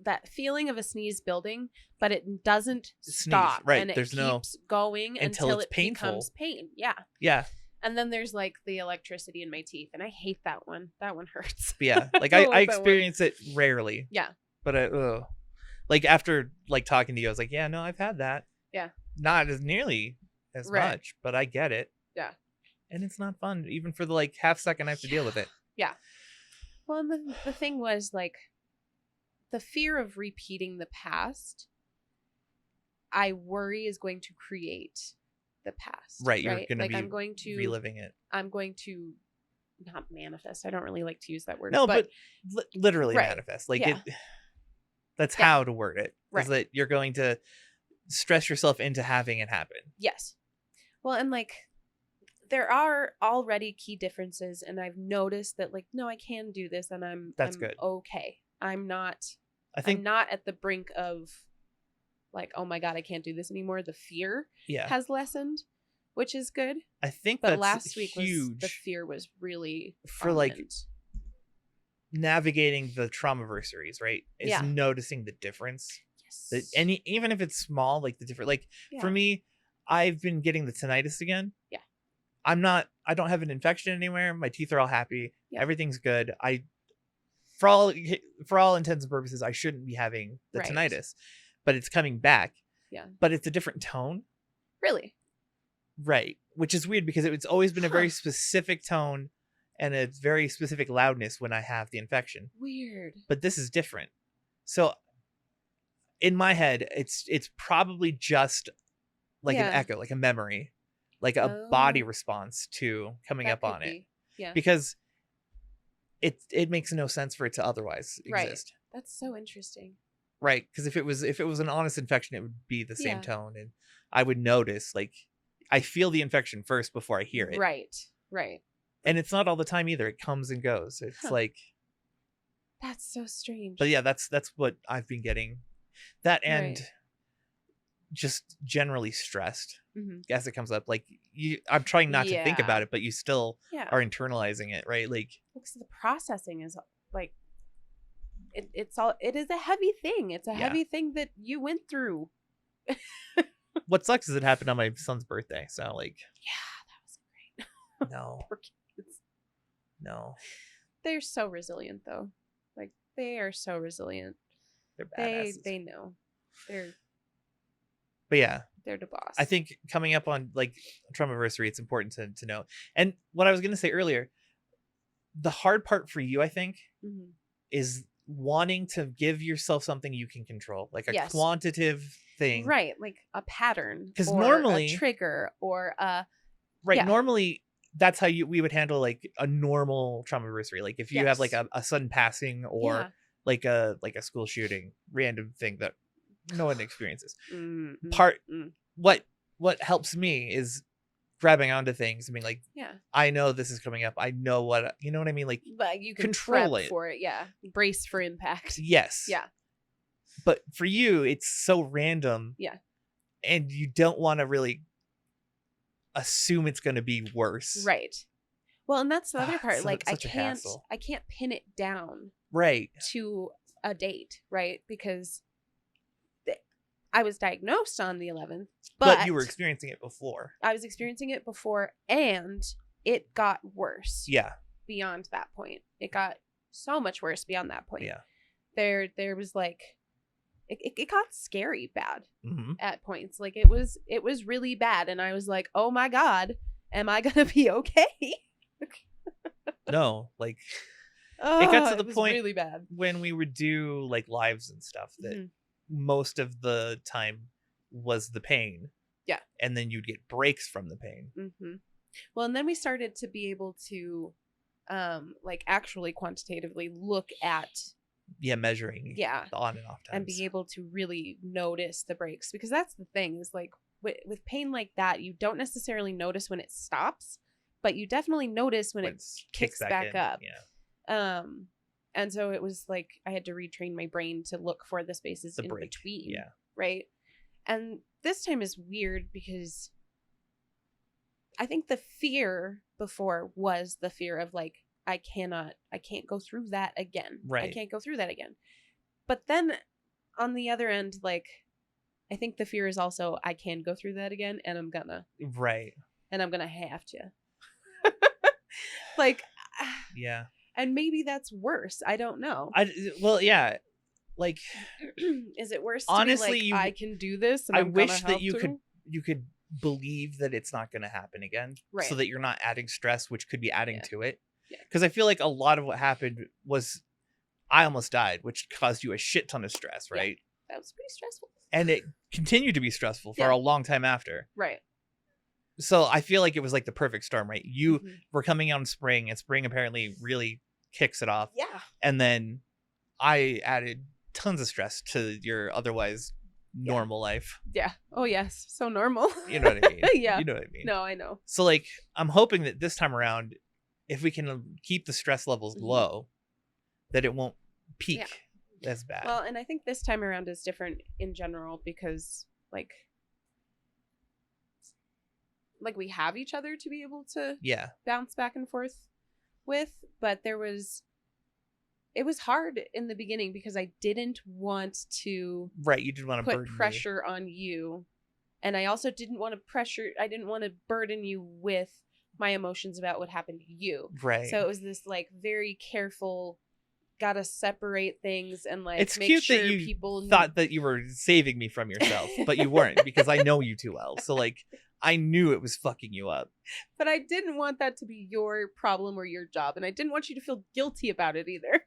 that feeling of a sneeze building, but it doesn't stop. Right. And it There's keeps going until it's it painful. becomes pain. Yeah. Yeah. And then there's like the electricity in my teeth, and I hate that one. That one hurts. Yeah. Like I experience it rarely. Yeah. But like after like talking to you, I was like, yeah, no, I've had that. Yeah. Not as nearly as much, but I get it. Yeah. And it's not fun, even for the like half second I have to deal with it. Yeah. Well, and the thing was like the fear of repeating the past, I worry is going to create the past. Right. You're going to like be I'm going to reliving it. I'm going to not manifest. I don't really like to use that word. No, but literally Right. manifest. Like Yeah. that's Yeah. how to word it. Right. Is that you're going to stress yourself into having it happen. Yes. Well, and like there are already key differences, and I've noticed that like, no, I can do this, and I'm good. Okay. I'm not I'm not at the brink of like, oh my God, I can't do this anymore. The fear has lessened, which is good. I think but that's last week huge. The fear was really for like navigating the trauma-versaries, right? Is noticing the difference. Yes. Even if it's small, like the different, like for me, I've been getting the tinnitus again. Yeah. I don't have an infection anywhere. My teeth are all happy. Yeah. Everything's good. For all intents and purposes, I shouldn't be having the tinnitus, but it's coming back. Yeah. But it's a different tone. Really? Right. Which is weird because it's always been a very specific tone and a very specific loudness when I have the infection. Weird. But this is different. So in my head, it's probably just like an echo, like a memory, like a body response to coming up on it. Yeah. Because it makes no sense for it to otherwise exist. That's so interesting. Right, because if it was an honest infection, it would be the same tone, and I would notice, like, I feel the infection first before I hear it. Right. And it's not all the time either. It comes and goes. It's like, that's so strange. But yeah, that's what I've been getting. That and just generally stressed as it comes up. Like I'm trying not to think about it, but you still are internalizing it, right? Like, because the processing is like, it is a heavy thing. It's a heavy thing that you went through. What sucks is it happened on my son's birthday. So like, that was great. No. Poor kids. No. They're so resilient though. Like they are so resilient. They're badasses. They know. But yeah. They're the boss. I think coming up on like Trauma-Versary, it's important to know. And what I was going to say earlier, the hard part for you, I think, is wanting to give yourself something you can control, like a quantitative thing. Right, like a pattern. Because normally a trigger or a normally that's how we would handle like a normal Trauma-Versary. Like if you have like a sudden passing or like a school shooting, random thing that no one experiences. What helps me is grabbing onto things. I mean, like, I know this is coming up. I know what, you know what I mean? Like, but you can control prep it for it. Yeah. Brace for impact. Yes. Yeah. But for you, it's so random. Yeah. And you don't want to really assume it's going to be worse. Right. Well, and that's the other part. Like, I can't pin it down. Right. To a date. Right. Because I was diagnosed on the 11th, but you were experiencing it before. I was experiencing it before, and it got worse. Yeah. Beyond that point, it got so much worse beyond that point. Yeah. There was like, it got scary bad at points. Like it was really bad, and I was like, oh my God, am I gonna be okay? No, like it got to the point really bad when we would do like lives and stuff that. Most of the time was the pain. Yeah. And then you'd get breaks from the pain. Well, and then we started to be able to like actually quantitatively look at measuring the on and off times and be able to really notice the breaks, because that's the thing is like with pain like that, you don't necessarily notice when it stops, but you definitely notice when it kicks back up. And so it was like I had to retrain my brain to look for the spaces in between. Yeah. Right. And this time is weird because I think the fear before was the fear of like, I can't go through that again. Right. I can't go through that again. But then on the other end, like, I think the fear is also, I can go through that again and I'm gonna. Right. And I'm gonna have to. Like. Yeah. And maybe that's worse. I don't know. Like, is it worse? Honestly, to be like, I can do this. And I wish that you could believe that it's not going to happen again, right? So that you're not adding stress, which could be adding to it. Because I feel like a lot of what happened was I almost died, which caused you a shit ton of stress, right? That was pretty stressful, and it continued to be stressful for a long time after. Right. So I feel like it was like the perfect storm, right? You Mhm. were coming out in spring, and spring apparently really kicks it off. Yeah. And then I added tons of stress to your otherwise normal life. Yeah. Oh yes. So normal. You know what I mean? Yeah. You know what I mean? No, I know. So like, I'm hoping that this time around, if we can keep the stress levels Mhm. low, that it won't peak Yeah. as bad. Well, and I think this time around is different in general because like we have each other to be able to yeah. bounce back and forth with, but it was hard in the beginning because I didn't want to Right. You didn't want to put burden me. pressure on you, and I also didn't want to burden you with my emotions about what happened to you. Right. So it was this like very careful, gotta separate things and like It's make cute sure that you people thought that you were saving me from yourself, but you weren't, because I know you too well. So like, I knew it was fucking you up. But I didn't want that to be your problem or your job, and I didn't want you to feel guilty about it either.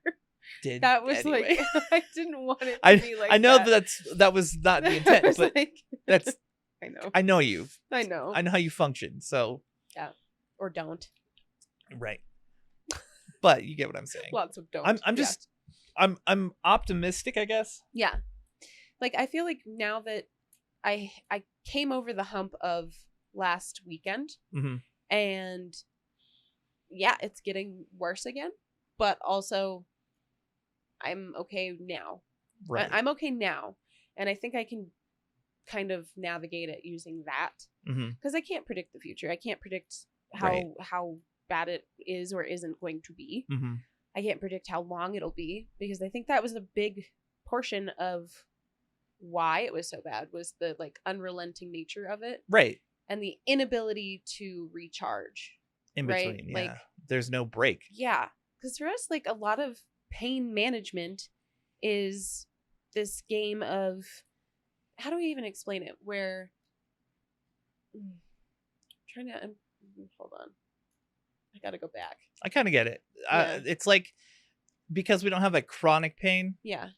That was Anyway. like I didn't want it to be like I know that. that was not the That intent, was but like, that's I know. I know you. I know. I know how you function. So Or don't. right. But you get what I'm saying. Lots of don't. I'm just I'm optimistic, I guess. Yeah. Like I feel like now that I came over the hump of last weekend, Mm-hmm. and yeah, it's getting worse again, but also I'm okay now. Right. I'm okay now, and I think I can kind of navigate it using that, Mm-hmm. because I can't predict the future. I can't predict how Right. how bad it is or isn't going to be. Mm-hmm. I can't predict how long it'll be, because I think that was a big portion of why it was so bad, was the like unrelenting nature of it Right. and the inability to recharge. In Right? between. Like- Yeah. There's no break. Yeah, because for us, like a lot of pain management is this game of, how do we even explain it? Where trying to hold on, I gotta go back. I kind of get it. Yeah. It's like, because we don't have like chronic pain Yeah,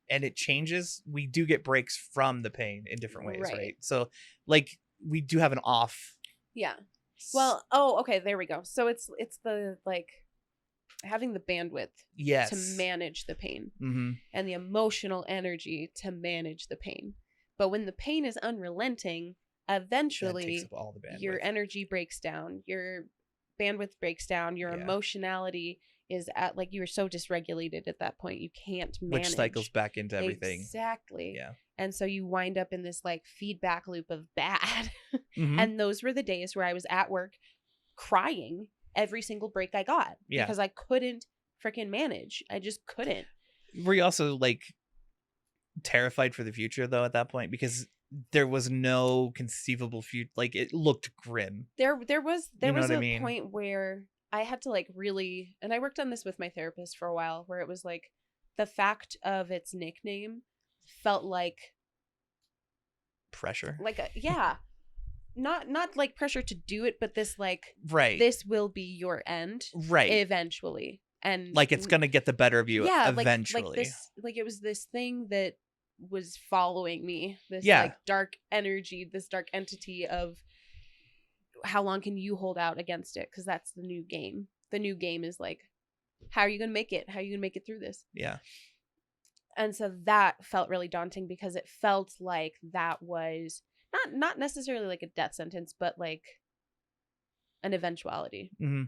and it changes, we do get breaks from the pain in different ways, Right. right? So like, we do have an off. yeah. Well, oh, okay, there we go. So it's the like having the bandwidth Yes. to manage the pain Mm-hmm. and the emotional energy to manage the pain. But when the pain is unrelenting, That eventually takes up all the bandwidth. your energy breaks down, your bandwidth breaks down, your Yeah. emotionality is at, like, you are so dysregulated at that point, you can't manage. Which cycles back into everything. Exactly. Yeah. And so you wind up in this like feedback loop of bad. Mhm. And those were the days where I was at work crying every single break I got, Yeah. because I couldn't freaking manage. I just couldn't. Were you also like terrified for the future though at that point, because there was no conceivable future? Like, it looked grim. There was You know what I a mean? point where I had to like really, and I worked on this with my therapist for a while, where it was like the fact of its nickname felt like Pressure. yeah, not like pressure to do it, but this like, Right. this will be your end Right. eventually, and Like, it's gonna get the better of you yeah, eventually. like this, like it was this thing that was following me, this Yeah. like dark energy, this dark entity of how long can you hold out against it, because that's the new game. The new game is like, how are you gonna make it, how are you gonna make it through this? Yeah. And so that felt really daunting, because it felt like that was not necessarily like a death sentence, but like an eventuality. Mm-hmm.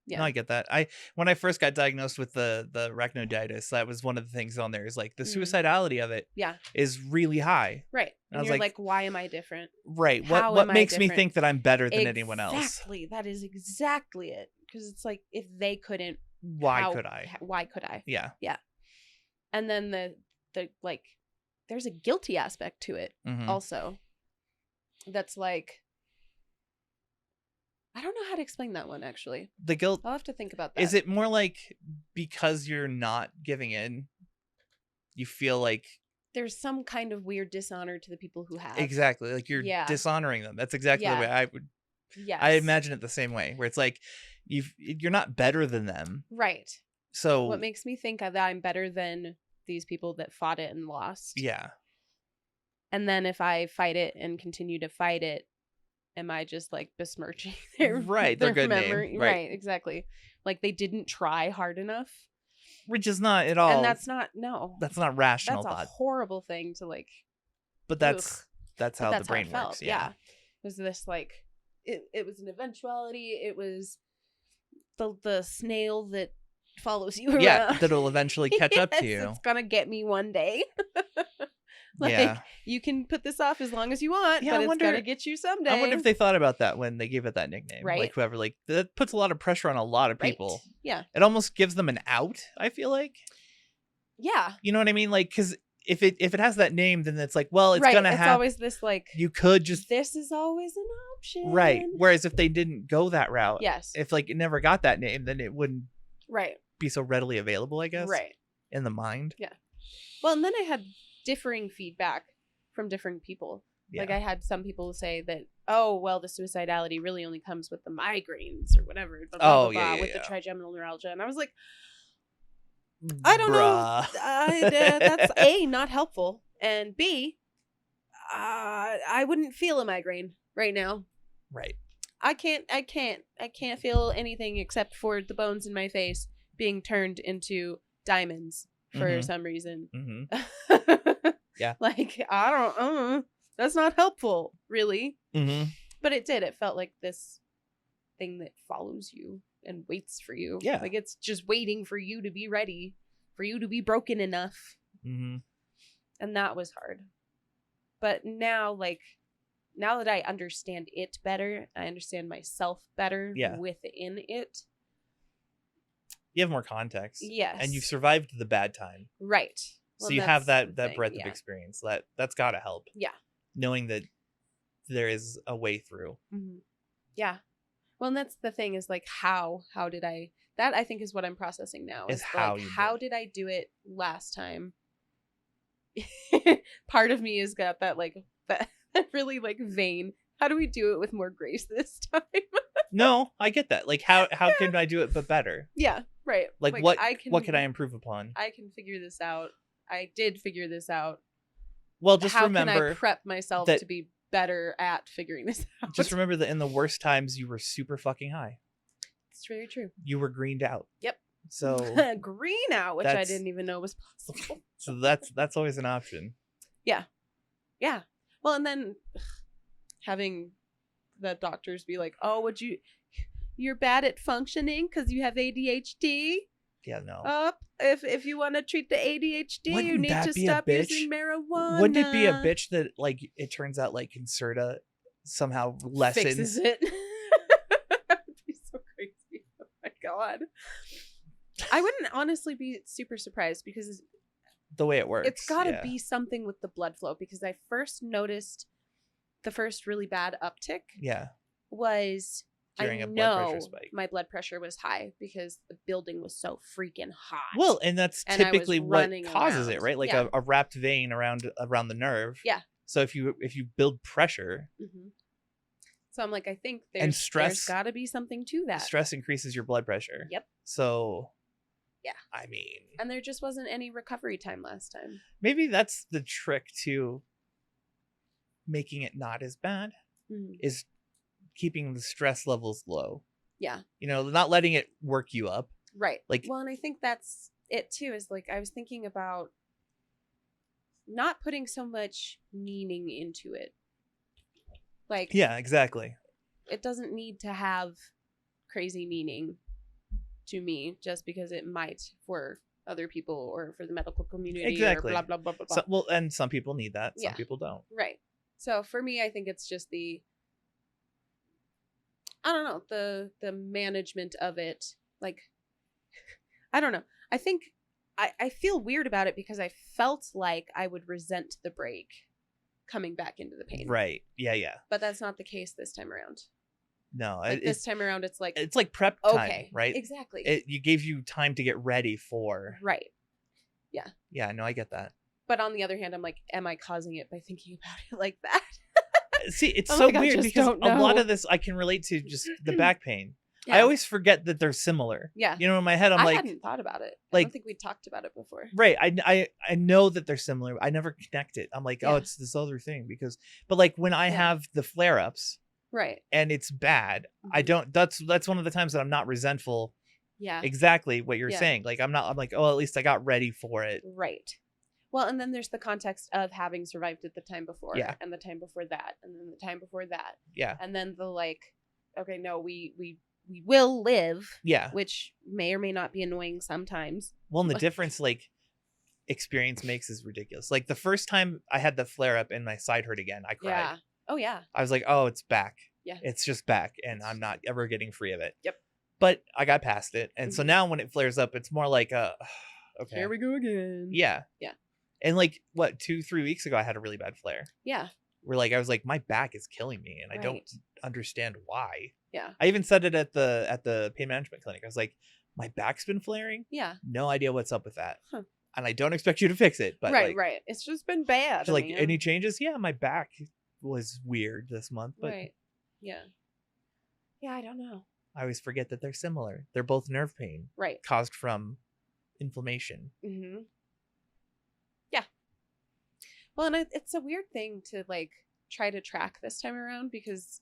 Yeah. No, I get that. When I first got diagnosed with the arachnoiditis, that was one of the things on there, is like the Mhm. suicidality of it Yeah, is really high. right. I And was you're like, like, why am I different? Right. How What am I makes me different? think that I'm better than anyone else? Exactly. That is exactly it. Because it's like, if they couldn't, Why how- could I? Why could I? Yeah. And then the like, there's a guilty aspect to it Mhm. also. That's like, I don't know how to explain that one, actually. The guilt, I'll have to think about that. is it more like, because you're not giving in, you feel like, There's some kind of weird dishonor to the people who have. exactly, like you're Yeah. dishonoring them. That's exactly Yeah. the way I would. Yes. I imagine it the same way, where it's like, you're not better than them. Right. So What makes me think that I'm better than these people that fought it and lost. yeah. And then if I fight it and continue to fight it, am I just like besmirching their Right, their good name, memory? right. Right, exactly. Like they didn't try hard enough. Which is not at all. And that's not rational that's a thought. horrible thing to like. But that's how that's the brain how it works. felt. Yeah. It was this like it was an eventuality. It was the snail that follows you around. Yeah, that'll eventually catch up to you. It's gonna get me one day. Like, yeah. you can put this off as long as you want, Yeah, but it's gonna get you someday. I wonder if they thought about that when they gave it that nickname. Right. Like whoever, like that puts a lot of pressure on a lot of people. Right. Yeah. It almost gives them an out, I feel like. Yeah. You know what I mean? Like, because if it has that name, then it's like, well, it's gonna have. It's always this like. You could just. This is always an option. Right. Whereas if they didn't go that route, yes. If like it never got that name, then it wouldn't. Right. Be so readily available, I guess. Right. In the mind. Yeah. Well, and then I had differing feedback from different people. Yeah. Like I had some people say that, oh, well, the suicidality really only comes with the migraines or whatever. Blah, blah, blah, blah, with the trigeminal neuralgia. And I was like, I don't know. That's A, not helpful. And B, I wouldn't feel a migraine right now. Right. I can't feel anything except for the bones in my face being turned into diamonds for some reason. Mm-hmm. Yeah. Like, I don't, that's not helpful, really. Mm-hmm. But it did. It felt like this thing that follows you and waits for you. Yeah. Like it's just waiting for you to be ready, for you to be broken enough. Mm-hmm. And that was hard. But now, like, now that I understand it better, I understand myself better within it. You have more context. Yes. And you've survived the bad time. Right. So you have that breadth of experience. That's got to help. Yeah. Knowing that there is a way through. Mm-hmm. Yeah. Well, and that's the thing is like, how did I, that I think is what I'm processing now. Is how did I do it last time? Part of me has got that like, that really like vein. How do we do it with more grace this time? No, I get that. Like how can I do it but better? Yeah, right. Like what can I improve upon? I can figure this out. I did figure this out. Well, just how remember can I prep myself to be better at figuring this out? Just remember that in the worst times you were super fucking high. It's very true. You were greened out. Yep. So green out, which I didn't even know was possible. So that's always an option. Yeah. Yeah. Well, and then having the doctors be like, "Oh, you're bad at functioning because you have ADHD." Yeah, no. If you want to treat the ADHD, you need to stop using marijuana. Wouldn't it be a bitch that like it turns out like Concerta somehow lessens fixes it? That'd be so crazy. Oh my god. I wouldn't honestly be super surprised because the way it works. It's got to be something with the blood flow because I first noticed the first really bad uptick. Yeah. Was during a blood pressure spike. My blood pressure was high because the building was so freaking hot. Well, and that's typically what causes it, right? Like a wrapped vein around the nerve. Yeah. So if you build pressure. Mm-hmm. So I'm like, I think there's got to be something to that. Stress increases your blood pressure. Yep. So. Yeah. I mean. And there just wasn't any recovery time last time. Maybe that's the trick to making it not as bad is keeping the stress levels low. Yeah. You know, not letting it work you up. Right. Like, well, and I think that's it too, is like I was thinking about not putting so much meaning into it. Like, yeah, exactly. It doesn't need to have crazy meaning to me just because it might for other people or for the medical community. Exactly. Or blah, blah, blah, blah, blah. So, well, and some people need that. Some people don't. Right. So for me, I think it's just I don't know, the management of it. Like, I don't know. I think I feel weird about it because I felt like I would resent the break coming back into the pain. Right. Yeah, yeah. But that's not the case this time around. No. Like this time around, it's like prep time, right? Exactly. It gave you time to get ready for. Right. Yeah. Yeah, no, I get that. But on the other hand, I'm like, am I causing it by thinking about it like that? See, it's so weird because a lot of this I can relate to just the back pain. Yeah. I always forget that they're similar. Yeah. You know, in my head, I hadn't thought about it. Like, I don't think we talked about it before. Right. I know that they're similar. I never connect it. I'm like, oh, it's this other thing but like when I have the flare-ups, Right. and it's bad. I Mhm. don't. That's one of the times that I'm not resentful. Yeah. Exactly what you're Yeah. saying. Like I'm like, oh, at least I got ready for it. Right. Well, and then there's the context of having survived it the time before, Yeah. and the time before that, and then the time before that, Yeah. and then the like, okay, no, we will live, Yeah. which may or may not be annoying sometimes. Well, and the difference like experience makes is ridiculous. Like the first time I had the flare up and my side hurt again, I cried. Yeah. Oh yeah. I was like, oh, it's back. Yeah. It's just back, and I'm not ever getting free of it. Yep. But I got past it, and so Mhm. now when it flares up, it's more like okay. Here we go again. Yeah. Yeah. And like what 2-3 weeks ago, I had a really bad flare. Yeah. Where like I was like, my back is killing me, and I don't Right. understand why. Yeah. I even said it at the pain management clinic. I was like, my back's been flaring. Yeah. No idea what's up with that. Huh. And I don't expect you to fix it. But right. like, Right. It's just been bad. like man. any changes? Yeah, my back was weird this month, but Right. Yeah. Yeah. I don't know. I always forget that they're similar. They're both nerve pain Right. caused from inflammation. Mm-hmm. Yeah. Well, and it's a weird thing to like try to track this time around because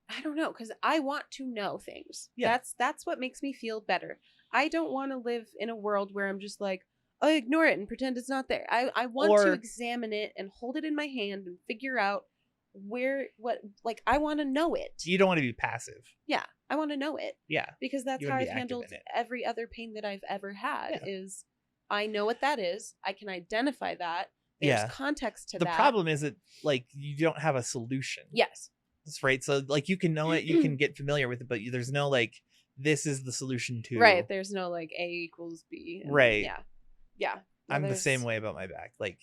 I don't know, because I want to know things. Yeah. That's what makes me feel better. I don't want to live in a world where I'm just like, I ignore it and pretend it's not there. I want to Or- examine it and hold it in my hand and figure out I want to know it. You don't want to be passive. Yeah, I want to know it. Yeah. Because that's You how wanna I've be active handled in it. every other pain that I've ever had. Yeah. Is I know what that is. I can identify that. There's Yeah. context to The that. problem is that like you don't have a solution. Yes. That's right. So like you can know it, you can get familiar with it, but there's no like this is the solution to. Right. There's no like A equals B. and- Right. Yeah. Yeah. No, I'm the there's- same way about my back. Like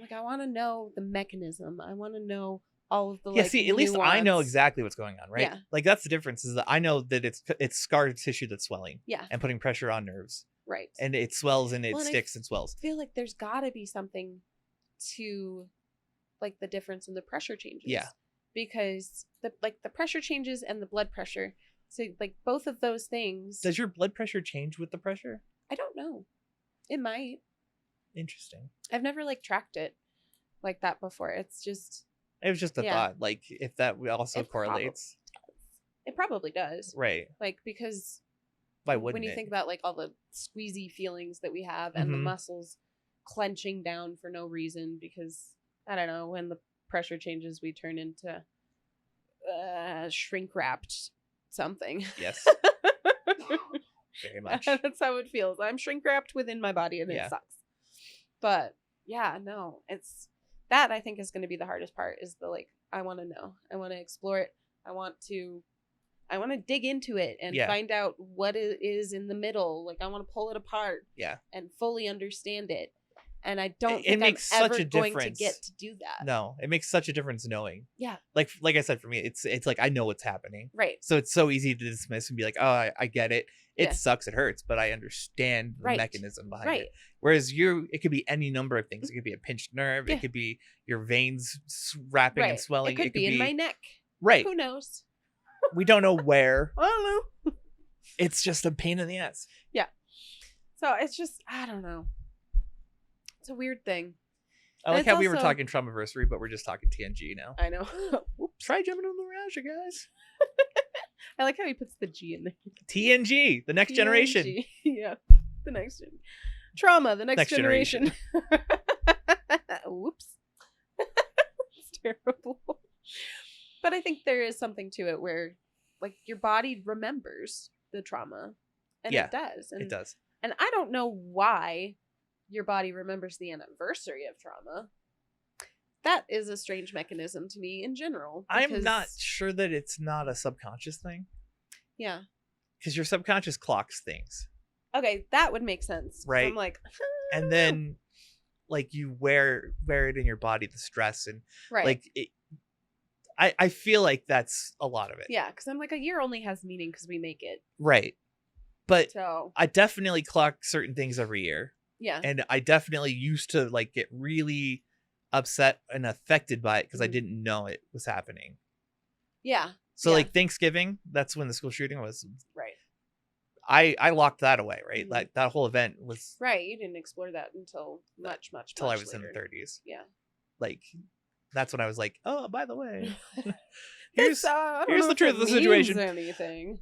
Like I want to know the mechanism. I want to know all of the yeah, like, see, at least I know nuance. exactly what's going on, right? Yeah. Like that's the difference is that I know that it's scar tissue that's swelling Yeah. and putting pressure on nerves, Right. and it swells and it Well, and I sticks and swells. I feel like there's got to be something to like the difference in the pressure changes. Yeah. Because the pressure changes and the blood pressure. So like both of those things. Does your blood pressure change with the pressure? I don't know. It might. Interesting. I've never like tracked it like that before. It's just It was just a Yeah. thought. Like if that also It correlates, it probably does. right? Like because Why wouldn't when you it? think about like all the squeezy feelings that we have and the Mhm. muscles clenching down for no reason because I don't know, when the pressure changes we turn into shrink wrapped something. Yes, very much. That's how it feels. I'm shrink wrapped within my body and Yeah. it sucks. But yeah, no, it's that I think is going to be the hardest part is the like I want to know. I want to explore it. I want to dig into it and Yeah. find out what it is in the middle. Like I want to pull it apart Yeah. and fully understand it. And I don't It think makes I'm such ever a going to difference. get to do that. No, it makes such a difference knowing. Yeah. Like I said, for me, it's like I know what's happening. Right. So it's so easy to dismiss and be like, oh, I get it. It Yeah. sucks. It hurts, but I understand the Right. mechanism behind Right. it. Whereas it could be any number of things. It could be a pinched nerve. Yeah. It could be your veins wrapping and Right. swelling. It could be in my neck. Right. Who knows? We don't know where. I don't know. It's just a pain in the ass. So it's just I don't know. It's a weird thing. I And like it's how we were also- talking Trauma-Versary, but we're just talking TNG now. I know. Whoops. Try jumping on the rash, you guys. I like how he puts the G in there. TNG, the next generation. TNG. Yeah. The next gen. Trauma, the next, Next generation. Whoops. It's terrible. But I think there is something to it where like your body remembers the trauma. And Yeah, it does. And, It does. And I don't know why your body remembers the anniversary of trauma. That is a strange mechanism to me in general. I'm not because- sure that it's not a subconscious thing. Yeah. Because your subconscious clocks things. Okay, that would make sense. 'Cause Right. I'm like, And then like you wear it in your body, the stress and right. like it, I feel like that's a lot of it. Yeah, because I'm like, a year only has meaning because we make it. Right. But So, I definitely clock certain things every year. yeah. And I definitely used to like get really upset and affected by it because I Mhm. didn't know it was happening. Yeah. So Yeah. like Thanksgiving, that's when the school shooting was. Right. I locked that away, right? Mhm. Like that whole event was Right. You didn't explore that until much till I was in later. the 30s. Yeah. Like That's when I was like, oh, by the way, Here's here's the truth of the situation. Anything.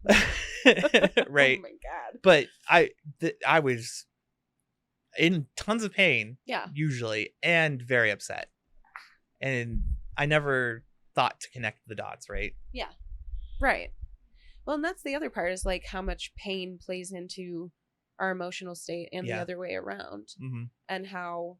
Right. Oh my god. But I was in tons of pain, Yeah. usually, and very upset. And I never thought to connect the dots, right? Yeah. Right. Well, and that's the other part is like how much pain plays into our emotional state and the other way around. Mm-hmm. And how,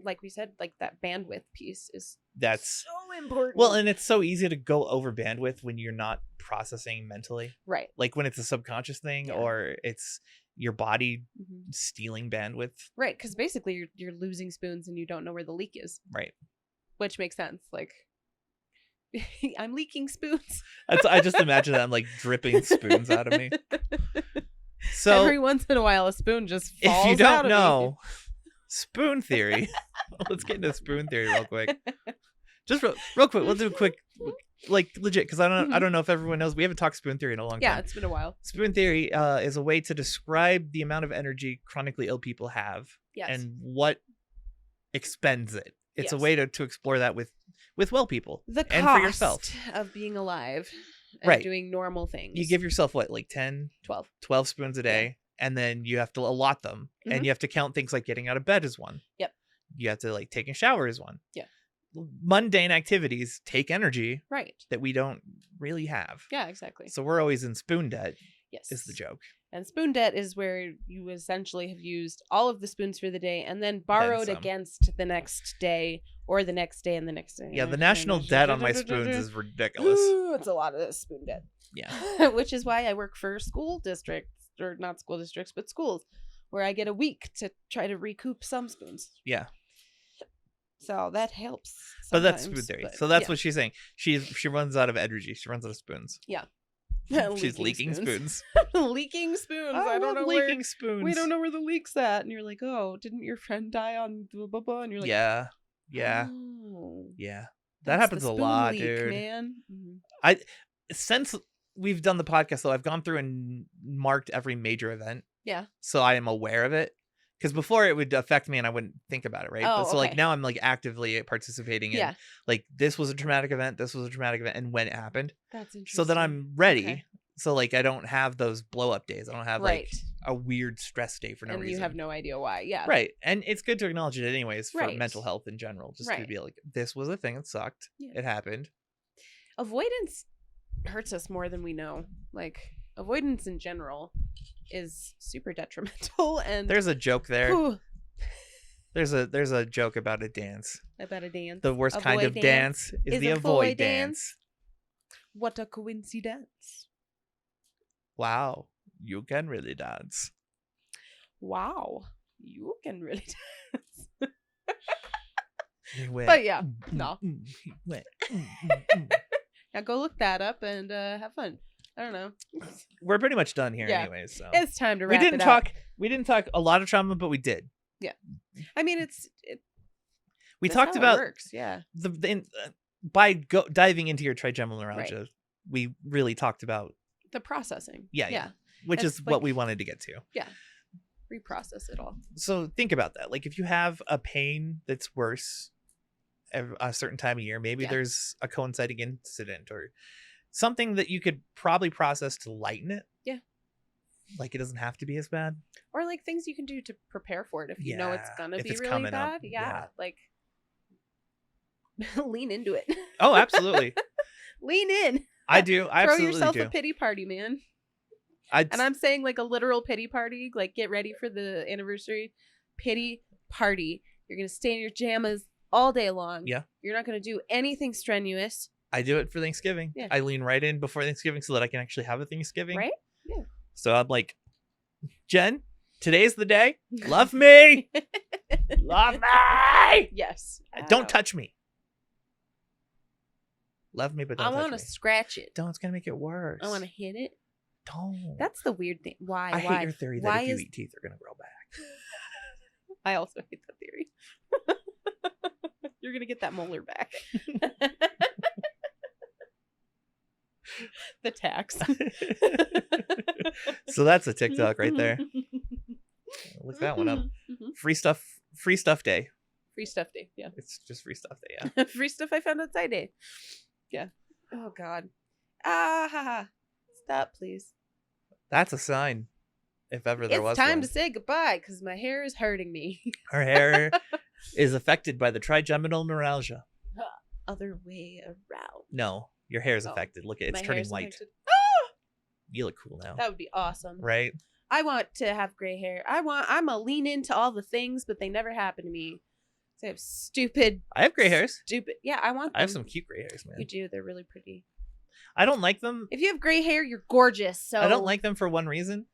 like we said, like that bandwidth piece is that's so important. Well, and it's so easy to go over bandwidth when you're not processing mentally. Right. Like when it's a subconscious thing or it's your body stealing bandwidth. Right. Because basically you're losing spoons and you don't know where the leak is. Right. Which makes sense. Like, I'm leaking spoons. I just imagine that I'm like dripping spoons out of me. So every once in a while, a spoon just falls if you out don't of know, spoon theory. Let's get into spoon theory real quick. Just real quick. We'll do a quick, like legit, because I don't know if everyone knows. We haven't talked spoon theory in a long time. Yeah, it's been a while. Spoon theory is a way to describe the amount of energy chronically ill people have and what expends it. It's a way to explore that with well people and for yourself of being alive and doing normal things. You give yourself what, like 12 spoons a day, and then you have to allot them, and you have to count things like getting out of bed as one. Yep. You have to like taking a shower as one. Yeah. Mundane activities take energy that we don't really have. Yeah, exactly. So we're always in spoon debt. Yes. Is the joke. And spoon debt is where you essentially have used all of the spoons for the day and then borrowed against the next day or the next day and the next day. Yeah, the national debt on my spoons is ridiculous. Ooh, it's a lot of spoon debt. Yeah. Which is why I work for school districts, or not school districts, but schools, where I get a week to try to recoup some spoons. Yeah. So that helps. But that's spoon theory. So that's what she's saying. She runs out of energy. She runs out of spoons. Yeah. She's leaking spoons. Leaking spoons. I don't know leaking spoons. We don't know where the leak's at. And you're like, oh, didn't your friend die on blah, blah, blah? And you're like, yeah. Oh, yeah. That happens a lot, leak, dude. Man. Since we've done the podcast, though, I've gone through and marked every major event. Yeah. So I am aware of it. Because before it would affect me and I wouldn't think about it, right? Oh, so like now I'm like actively participating in like this was a traumatic event, and when it happened. That's interesting. So that I'm ready. Okay. So like I don't have those blow up days. I don't have like a weird stress day for no reason. And you have no idea why. Yeah. Right. And it's good to acknowledge it anyways for mental health in general. Just to be like, this was a thing that sucked. Yeah. It happened. Avoidance hurts us more than we know. Like avoidance in general is super detrimental, and there's a joke there. Ooh. There's a joke about a dance. About a dance. The worst kind of dance is the avoid dance. What a coincidence. Wow, you can really dance. Wow, you can really dance. Went, but yeah, no. Now go look that up and have fun. I don't know. We're pretty much done here anyways. So it's time to wrap it up. We didn't talk a lot of trauma, but we did. Yeah. I mean, we talked about it works. Yeah. Diving into your trigeminal neuralgia, we really talked about the processing. Yeah. Which is what we wanted to get to. Yeah. Reprocess it all. So think about that. Like if you have a pain that's worse at a certain time of year, maybe there's a coinciding incident or something that you could probably process to lighten it. Yeah. Like it doesn't have to be as bad. Or like things you can do to prepare for it if you know it's gonna be really bad. Yeah. Like lean into it. Oh, absolutely. Lean in. I do. I Throw yourself a pity party, man. And I'm saying like a literal pity party. Like get ready for the anniversary pity party. You're gonna stay in your jammas all day long. Yeah. You're not gonna do anything strenuous. I do it for Thanksgiving. Yeah. I lean right in before Thanksgiving so that I can actually have a Thanksgiving. Right? Yeah. So I'm like, Jen, today's the day. Love me. Love me. Yes. Don't touch me. Love me, but don't touch me. I want to scratch it. Don't. It's going to make it worse. I want to hit it. Don't. That's the weird thing. Why? I hate your theory that if you eat teeth, they're going to grow back. I also hate that theory. You're going to get that molar back. The tax. So that's a TikTok right there. Look that one up. Free stuff day. Free stuff day. Yeah. Yeah. It's just free stuff day, yeah. Free stuff I found outside day. Yeah. Oh, God. Ah, ha, ha. Stop, please. That's a sign, if ever there was It's time one. to say goodbye because my hair is hurting me. Her hair is affected by the trigeminal neuralgia. Other way around. No, your hair is Oh, affected. Look, it's my turning hair's white. affected. You look cool now. That would be awesome. Right? I want to have gray hair. I'm a lean into all the things, but they never happen to me. So I have stupid. I have gray hairs. Stupid. Yeah, I want them. I have some cute gray hairs, man. You do. They're really pretty. I don't like them. If you have gray hair, you're gorgeous. So I don't like them for one reason.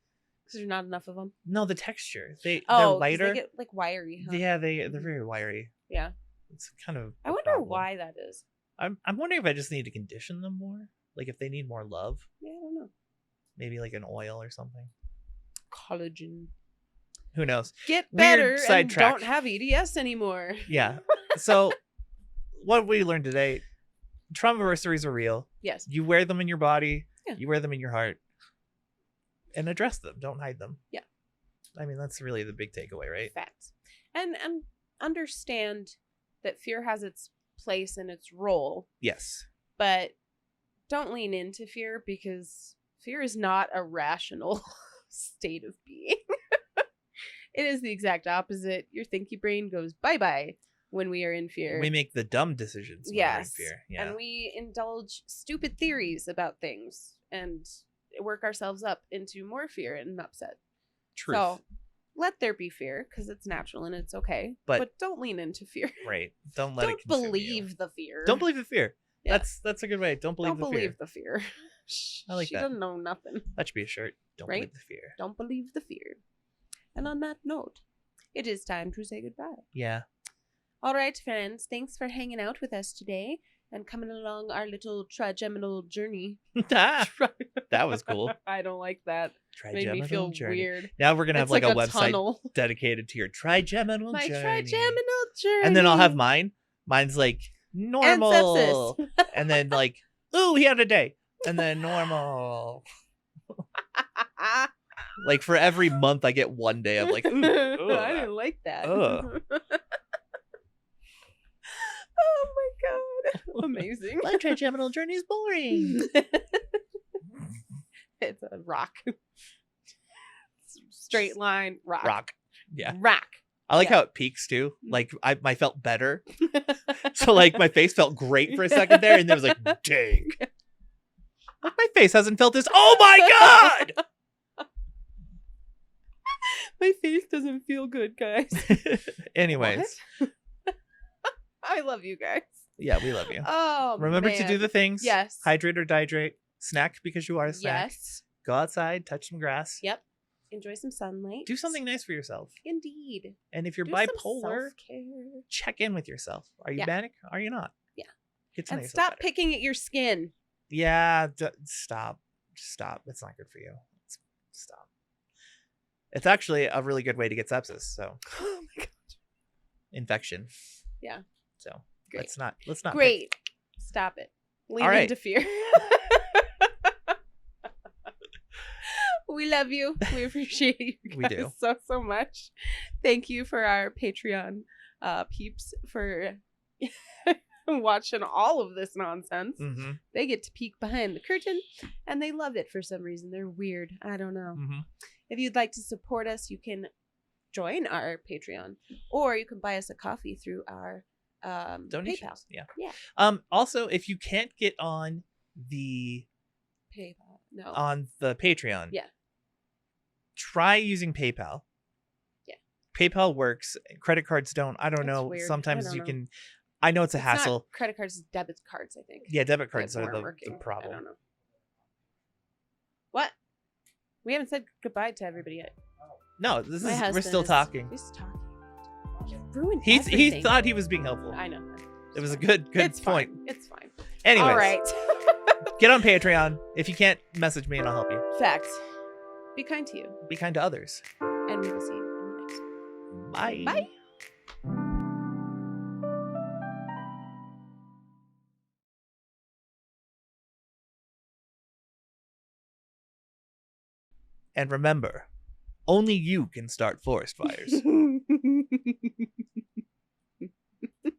because there's not enough of them. No, the texture. They're 'Cause lighter. They get like wiry. Huh? Yeah, they're very wiry. Yeah. It's kind of. I a wonder problem. why that is. I'm wondering if I just need to condition them more. Like if they need more love, Yeah, I don't know. maybe like an oil or something. Collagen. Who knows? Get Weird better and sidetrack. don't have EDS anymore. Yeah. So, what we learned today: trauma-versaries are real. Yes. You wear them in your body. Yeah. You wear them in your heart, and address them. Don't hide them. Yeah. I mean, that's really the big takeaway, right? Facts. And understand that fear has its place and its role, Yes. but don't lean into fear because fear is not a rational state of being. It is the exact opposite. Your thinky brain goes bye-bye when we are in fear. We make the dumb decisions when we're in fear. Yeah. And we indulge stupid theories about things and work ourselves up into more fear and upset. Truth. So let there be fear because it's natural and it's okay. But don't lean into fear. Right. Don't let it Don't consume you. believe the fear. Don't believe the fear. Yeah. That's a good way. Don't believe Don't the fear. believe the fear. I like she that. doesn't know nothing. That should be a shirt. Don't Right? believe the fear. Don't believe the fear. And on that note, it is time to say goodbye. Yeah. All right, friends. Thanks for hanging out with us today and coming along our little trigeminal journey. that was cool. I don't like that. Made Trigeminal me feel journey. weird. Now we're gonna have It's like a website tunnel. dedicated to your trigeminal My journey. trigeminal journey. And then I'll have mine. Mine's like normal. sepsis. And then like, ooh, he had a day. And then normal. Like for every month I get one day of like, ooh, I didn't like that. Ugh. Oh my god. Amazing. my trigeminal journey is boring. It's a rock. Straight line rock. Rock. Yeah. Rock. I like Yeah. how it peaks too. Like I felt better. So like my face felt great for a second there, and then it was like, dang. Like my face hasn't felt this. Oh my god! My face doesn't feel good, guys. Anyways. What? I love you guys. Yeah, we love you. Oh, Remember to man. do the things. Yes. Hydrate or dihydrate. Snack because you are a snack. Yes. Go outside, touch some grass. Yep. Enjoy some sunlight. Do something nice for yourself. Indeed. And if you're Do some bipolar, self-care. check in with yourself. Are you Yeah. manic? Are you not? Yeah. Get to know And yourself stop better. picking at your skin. Yeah, stop. Just stop. It's not good for you. Stop. It's actually a really good way to get sepsis. So Oh my god. infection. Yeah. So Great. let's not. Great. Stop it. Lean All right. into fear. We love you. We appreciate you We guys do. so much. Thank you for our Patreon peeps for watching all of this nonsense. Mm-hmm. They get to peek behind the curtain and they love it for some reason. They're weird. I don't know. Mm-hmm. If you'd like to support us, you can join our Patreon or you can buy us a coffee through our PayPal. Donations. Yeah. Yeah. Also, if you can't get on the PayPal. No. Patreon, Yeah. try using PayPal. Yeah. PayPal works. Credit cards don't. I don't That's know. weird. Sometimes I don't you know. can. I know it's a It's not hassle. credit cards, it's debit cards, I think. Yeah, debit that cards are weren't the working. I problem. don't know. What? We haven't said goodbye to everybody yet. No, this My is we're husband still is- talking. He's talking. You ruined He everything. thought he was being helpful. I know. It was a good It's point. Fine. It's fine. Anyways, All right. get on Patreon. If you can't, message me and I'll help you. Facts. Be kind to you. Be kind to others. And we will see you in the next one. Bye. Bye. And remember, only you can start forest fires.